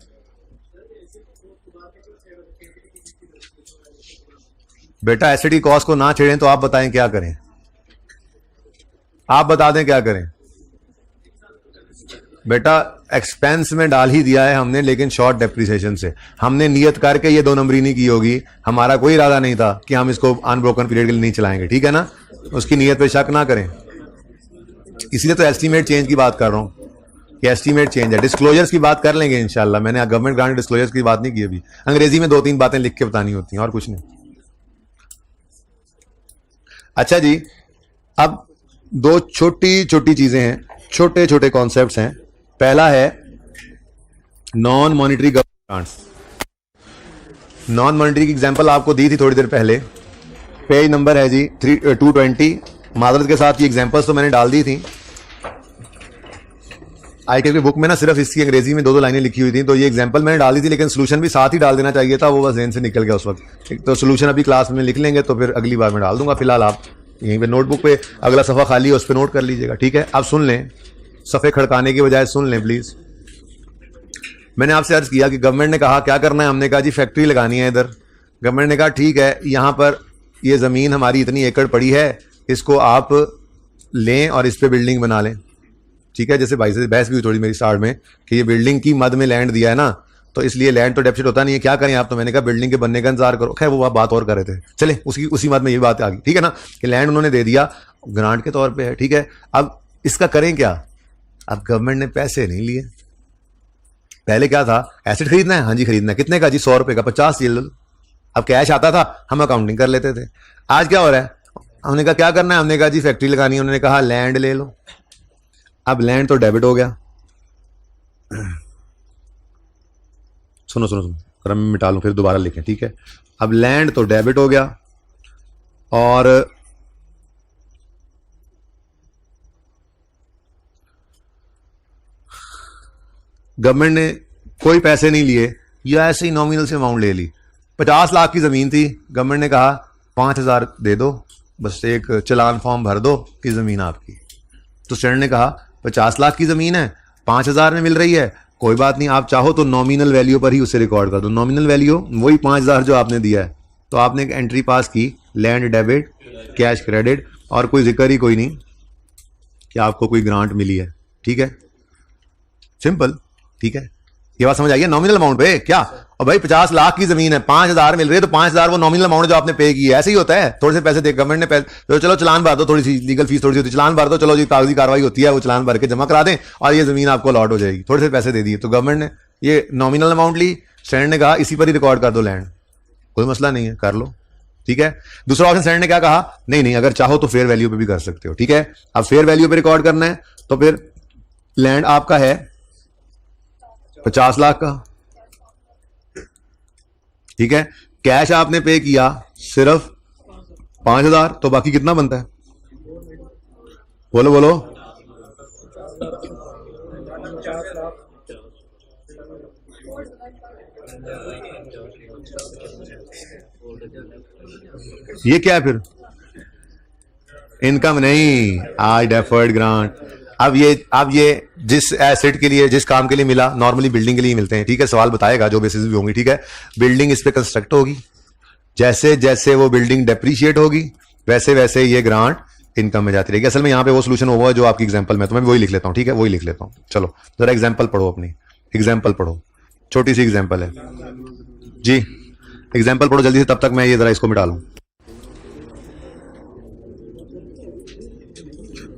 बेटा एसेट की कॉस्ट को ना छेड़ें तो आप बताएं क्या करें, आप बता दें क्या करें। बेटा एक्सपेंस में डाल ही दिया है हमने, लेकिन शॉर्ट डेप्रिसिएशन से। हमने नियत करके ये 2 नंबरी नहीं की होगी, हमारा कोई इरादा नहीं था कि हम इसको अनब्रोकन पीरियड के लिए नहीं चलाएंगे। ठीक है ना, उसकी नियत पे शक ना करें। इसलिए तो एस्टीमेट चेंज की बात कर रहा हूं कि एस्टीमेट चेंज है। डिस्क्लोजर्स की बात कर लेंगे इंशाल्लाह। मैंने गवर्नमेंट ग्रांट डिस्क्लोजर्स की बात नहीं की अभी। अंग्रेजी में 2-3 बातें लिख के बतानी होती हैं और कुछ नहीं। अच्छा जी, अब 2 छोटी छोटी चीजें हैं, छोटे छोटे कॉन्सेप्ट्स हैं। पहला है non monetary government grants. Non monetary की एग्जांपल आपको दी थी थोड़ी देर पहले, पेज नंबर है जी 220। मादरत के साथ ये एग्जांपल्स तो मैंने डाल दी थी। आईटी की बुक में ना सिर्फ इसकी अंग्रेजी में 2-2 लाइनें लिखी हुई थी, तो ये एग्जांपल मैंने डाल दी थी, लेकिन सोल्यूशन भी साथ ही डाल देना चाहिए था, वो बस ज़हन से निकल गया उस वक्त। तो सोल्यूशन अभी क्लास में लिख लेंगे तो फिर अगली बार मैं डाल दूंगा। फिलहाल आप यहीं पे नोटबुक पे अगला सफ़ा खाली है, उस पर नोट कर लीजिएगा। ठीक है, अब सुन लें, सफ़े खड़काने की बजाय सुन लें प्लीज। मैंने आपसे अर्ज किया कि गवर्नमेंट ने कहा क्या करना है, हमने कहा जी फैक्ट्री लगानी है इधर। गवर्नमेंट ने कहा ठीक है, यहाँ पर ये ज़मीन हमारी इतनी एकड़ पड़ी है, इसको आप लें और इस पर बिल्डिंग बना लें। ठीक है, जैसे भाई से बहस भी हुई थोड़ी मेरी स्टार्ट में कि ये बिल्डिंग की मद में लैंड दिया है ना, तो इसलिए लैंड तो डेफिसिट होता नहीं है, क्या करें आप। तो मैंने कहा बिल्डिंग के बनने का इंतजार करो। खैर वो बात और कर रहे थे, चले उसी बात में ये बात आ गई। ठीक है ना, कि लैंड उन्होंने दे दिया, ग्रांट के तौर पे है। ठीक है, अब इसका करें क्या। अब गवर्नमेंट ने पैसे नहीं लिए। पहले क्या था, एसेट खरीदना है, हाँ जी खरीदना है, कितने का जी, 100 रुपए का, 50 ये लो। अब कैश आता था, हम अकाउंटिंग कर लेते थे। आज क्या हो रहा है, हमने कहा क्या करना है, हमने कहा जी फैक्ट्री लगानी है, उन्होंने कहा लैंड ले लो। अब लैंड तो डेबिट हो गया। सुनो सुनो सुनो, क्रम में मिटा लूं फिर दोबारा लिखें। ठीक है, अब लैंड तो डेबिट हो गया और गवर्नमेंट ने कोई पैसे नहीं लिए या ऐसे ही नॉमिनल से अमाउंट ले ली। 50 लाख की जमीन थी, गवर्नमेंट ने कहा 5,000 दे दो, बस एक चलान फॉर्म भर दो कि जमीन आपकी। तो स्टैंडर्ड ने कहा 50 लाख की जमीन है, 5,000 में मिल रही है, कोई बात नहीं, आप चाहो तो नॉमिनल वैल्यू पर ही उसे रिकॉर्ड कर दो। नॉमिनल वैल्यू वही 5,000 जो आपने दिया है। तो आपने एक एंट्री पास की, लैंड डेबिट, कैश क्रेडिट, और कोई जिक्र ही कोई नहीं कि आपको कोई ग्रांट मिली है। ठीक है, सिंपल। ठीक है, ये बात समझ आई है। नॉमिनल अमाउंट पे क्या, और भाई 50 लाख की जमीन है, 5,000 मिल रही है, तो 5,000 वो नॉमिनल अमाउंट जो आपने पे की है। ऐसे ही होता है, थोड़े से पैसे दे गवर्नमेंट ने तो चलो चलान भर दो, थोड़ी सी लीगल फीस थोड़ी सी होती है, चलान भर दो, चलो जी कागजी कार्रवाई होती है, वो चलान भर के जमा करा दें और ये जमीन आपको अलॉट हो जाएगी। थोड़े से पैसे दे दिए, तो गवर्नमेंट ने ये नॉमिनल अमाउंट ली, स्टैंडर्ड ने कहा इसी पर ही रिकॉर्ड कर दो लैंड, कोई मसला नहीं है, कर लो। ठीक है, दूसरा ऑप्शन स्टैंडर्ड ने क्या कहा, नहीं नहीं, अगर चाहो तो फेयर वैल्यू पे भी कर सकते हो। ठीक है, अब फेयर वैल्यू पे रिकॉर्ड करना है, तो फिर लैंड आपका है 50 लाख का। ठीक है, कैश आपने पे किया सिर्फ 5,000, तो बाकी कितना बनता है, बोलो बोलो। ये क्या है फिर, इनकम नहीं, आज डेफर्ड ग्रांट। अब ये जिस एसेट के लिए, जिस काम के लिए मिला, नॉर्मली बिल्डिंग के लिए मिलते हैं। ठीक है, सवाल बताएगा जो बेसिस भी होंगी। ठीक है, बिल्डिंग इस पे कंस्ट्रक्ट होगी, जैसे जैसे वो बिल्डिंग डेप्रिशिएट होगी वैसे वैसे ये ग्रांट इनकम में जाती रहेगी। असल में यहां पे वो सोल्यूशन होगा जो आपकी एग्जांपल में, तो मैं वही लिख लेता हूं। ठीक है, वही लिख लेता हूं। चलो जरा एग्जांपल पढ़ो, अपनी एग्जांपल पढ़ो, छोटी सी एग्जांपल है जी, एग्जांपल पढ़ो जल्दी से, तब तक मैं ये जरा इसको मिटा लूं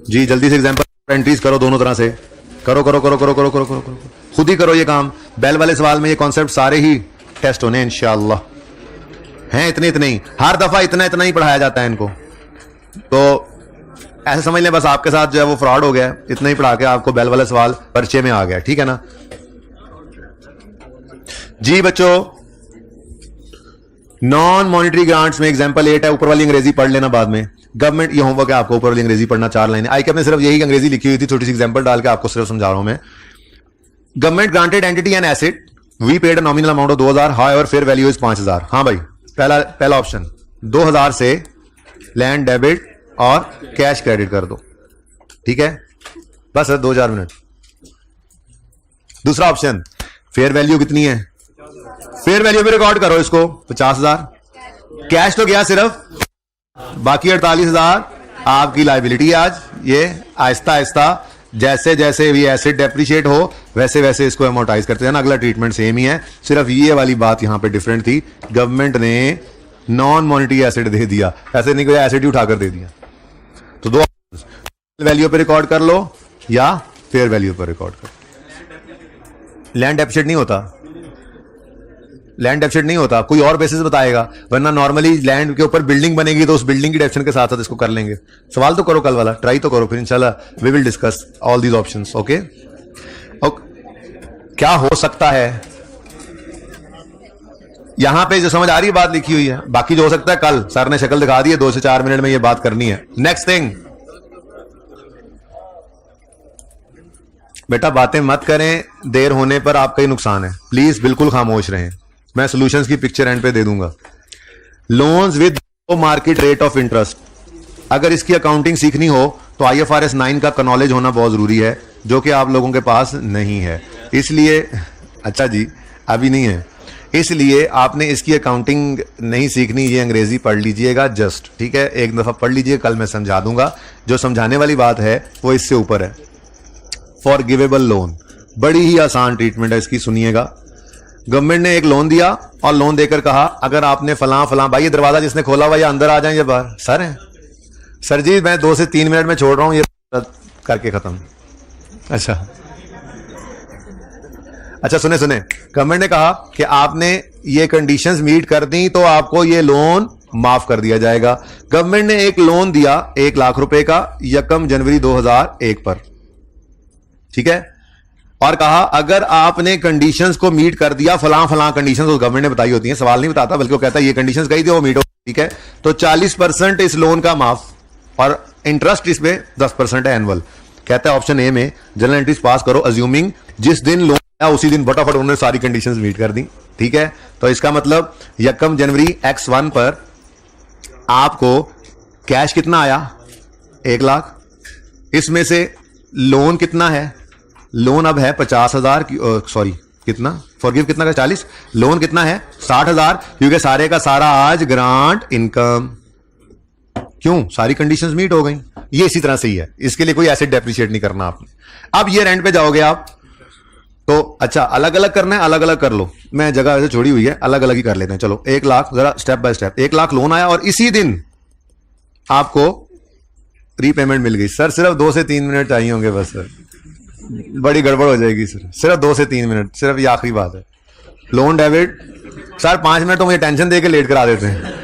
जी। जल्दी से एग्जांपल एंट्रीज करो, दोनों तरह से करो करो करो करो करो करो करो करो, खुद ही करो ये काम। बेल वाले सवाल में ये कॉन्सेप्ट सारे ही टेस्ट होने इंशाअल्लाह हैं, इतने इतने ही, हर दफा इतना इतना ही पढ़ाया जाता है इनको। तो ऐसे समझ लें बस आपके साथ जो है वो फ्रॉड हो गया, इतना ही पढ़ा के आपको बेल वाला सवाल पर्चे में आ गया। ठीक है ना जी बच्चों, नॉन मॉनिटरी ग्रांट्स में एग्जांपल 8 है, ऊपर वाली अंग्रेजी पढ़ लेना बाद में। गवर्नमेंट, ये होमवर्क है आपको, ऊपर वाली अंग्रेजी पढ़ना, 4 लाइनें। आई के अपने सिर्फ यही अंग्रेजी लिखी हुई थी, छोटी सी एग्जांपल डाल के आपको सिर्फ समझा रहा हूं मैं। Government granted entity and asset, we paid a nominal amount of 2,000, however fair value is 5,000। हाँ भाई, पहला ऑप्शन 2,000 से लैंड डेबिट और कैश क्रेडिट कर दो। ठीक है, बस 2,000 मिनट। दूसरा ऑप्शन, फेयर वैल्यू कितनी है, फेयर वैल्यू पे रिकॉर्ड करो इसको 50,000, कैश तो गया सिर्फ, बाकी 48,000 आपकी लायबिलिटी। आज ये आहिस्ता आहिस्ता जैसे जैसे भी एसेट डेप्रिशिएट हो वैसे वैसे इसको अमोर्टाइज करते हैं ना। अगला ट्रीटमेंट सेम ही है, सिर्फ ये वाली बात यहां पे डिफरेंट थी, गवर्नमेंट ने नॉन मॉनिटरी एसेट दे दिया, ऐसे नहीं कोई एसेट ही उठाकर दे दिया। तो दो वैल्यू पे रिकॉर्ड कर लो या फेयर वैल्यू पर रिकॉर्ड कर। लैंड डेप्रिशिएट नहीं होता, लैंड डेप्रिशिएट नहीं होता, कोई और बेसिस बताएगा, वरना नॉर्मली लैंड के ऊपर बिल्डिंग बनेगी तो उस बिल्डिंग की डेप्रिशिएशन के साथ साथ इसको कर लेंगे। सवाल तो करो कल वाला, ट्राई तो करो, फिर इंशाल्लाह we will discuss all these options. Okay, क्या हो सकता है यहां पे, जो समझ आ रही है बात लिखी हुई है, बाकी जो हो सकता है कल सर ने शक्ल दिखा दी है, 2 से 4 मिनट में ये बात करनी है। नेक्स्ट थिंग, बेटा बातें मत करें, देर होने पर आपका ही नुकसान है, प्लीज बिल्कुल खामोश रहें, मैं सॉल्यूशंस की पिक्चर एंड पे दे दूंगा। Loans with market rate of interest, अगर इसकी अकाउंटिंग सीखनी हो तो IFRS 9 का नॉलेज होना बहुत जरूरी है। जो कि आप लोगों के पास नहीं है। इसलिए अच्छा जी अभी नहीं है, इसलिए आपने इसकी अकाउंटिंग नहीं सीखनी, ये अंग्रेजी पढ़ लीजिएगा जस्ट, ठीक है, एक दफ़ा पढ़ लीजिए, कल मैं समझा दूंगा। जो समझाने वाली बात है वो इससे ऊपर है। फॉरगिवेबल लोन, बड़ी ही आसान ट्रीटमेंट है इसकी, सुनिएगा। गवर्नमेंट ने एक लोन दिया और लोन देकर कहा अगर आपने फलां फलां, भाई ये दरवाजा जिसने खोला हुआ या अंदर आ जाए या बाहर, सर है सर जी मैं 2 से 3 मिनट में छोड़ रहा हूं, ये करके खत्म। अच्छा सुने गवर्नमेंट ने कहा कि आपने ये कंडीशंस मीट कर दी तो आपको ये लोन माफ कर दिया जाएगा। गवर्नमेंट ने एक लोन दिया 1 लाख रुपए का 1 जनवरी 2001 पर, ठीक है, और कहा अगर आपने कंडीशंस को मीट कर दिया, फलां फलां कंडीशंस गवर्नमेंट ने बताई होती हैं, सवाल नहीं बताता बल्कि वो कहता है ये कंडीशंस कही थी वो मीट हो, ठीक है, तो 40% इस लोन का माफ और इंटरेस्ट इसमें 10% है एनुअल। कहता है ऑप्शन ए में जनरल एंट्रीज पास करो अज्यूमिंग जिस दिन लोन आया उसी दिन फटाफट उन्होंने सारी कंडीशंस मीट कर दी, ठीक है। तो इसका मतलब 1 जनवरी X1 पर आपको कैश कितना आया 1 लाख, इसमें से लोन कितना है, लोन अब है 50,000 सॉरी कितना फॉरगिव कितना का 40, लोन कितना है 60,000, क्योंकि सारे का सारा आज ग्रांट इनकम, क्यों सारी कंडीशंस मीट हो गई। ये इसी तरह से ही है, इसके लिए कोई एसेट डेप्रिशिएट नहीं करना आपने। अब ये रेंट पे जाओगे आप तो अच्छा अलग अलग करना है, अलग अलग कर लो, मैं जगह ऐसे छोड़ी हुई है, अलग अलग ही कर लेते हैं। चलो 1 लाख, जरा step by step. 1 lakh loan आया और इसी दिन आपको रीपेमेंट मिल गई। सर सिर्फ 2 से 3 मिनट चाहिए होंगे बस सर, बड़ी गड़बड़ हो जाएगी सर, सिर्फ 2 से 3 मिनट, सिर्फ ये आखिरी बात है। लोन डेबिट सर 5 मिनट तो मुझे टेंशन दे के लेट करा देते हैं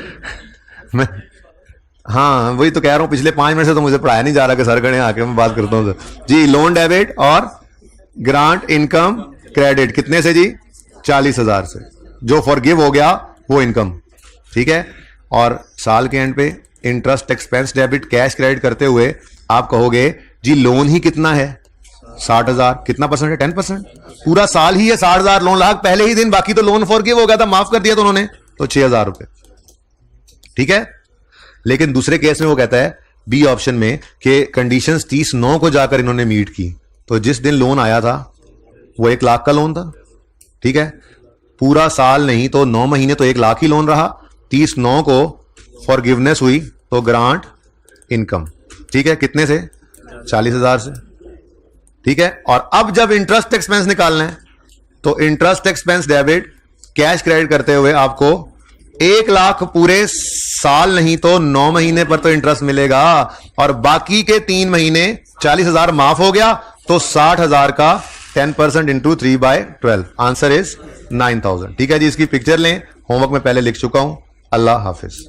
मैं हाँ वही तो कह रहा हूं, पिछले 5 मिनट से तो मुझे पढ़ाया नहीं जा रहा कि सर गणे आके मैं बात करता हूं सर जी। लोन डेबिट और ग्रांट इनकम क्रेडिट कितने से जी 40,000 से, जो फॉरगिव हो गया वो इनकम, ठीक है। और साल के एंड पे interest expense debit cash credit करते हुए आप कहोगे जी लोन ही कितना है 60,000, कितना परसेंट है 10%, पूरा साल ही है 60,000 लोन, लाख पहले ही दिन, बाकी तो लोन फॉरगिव हो गया था, माफ कर दिया तो उन्होंने, तो 6,000 रुपए, ठीक है। लेकिन दूसरे केस में वो कहता है बी ऑप्शन में कि कंडीशंस 30/9 को जाकर इन्होंने मीट की, तो जिस दिन लोन आया था वो 1 लाख का लोन था, ठीक है, पूरा साल नहीं तो 9 महीने तो 1 लाख ही लोन रहा, 30/9 को फॉरगिवनेस हुई तो ग्रांट इनकम, ठीक है, कितने से 40,000 से, ठीक है। और अब जब इंटरेस्ट एक्सपेंस निकालना है तो interest expense debit cash credit करते हुए आपको 1 लाख पूरे साल नहीं तो 9 महीने पर तो इंटरेस्ट मिलेगा, और बाकी के 3 महीने 40,000 माफ हो गया, तो 60,000 का 10% इंटू 3/12, आंसर इज 9,000, ठीक है जी। इसकी पिक्चर लें, होमवर्क में पहले लिख चुका हूं। अल्लाह हाफिज।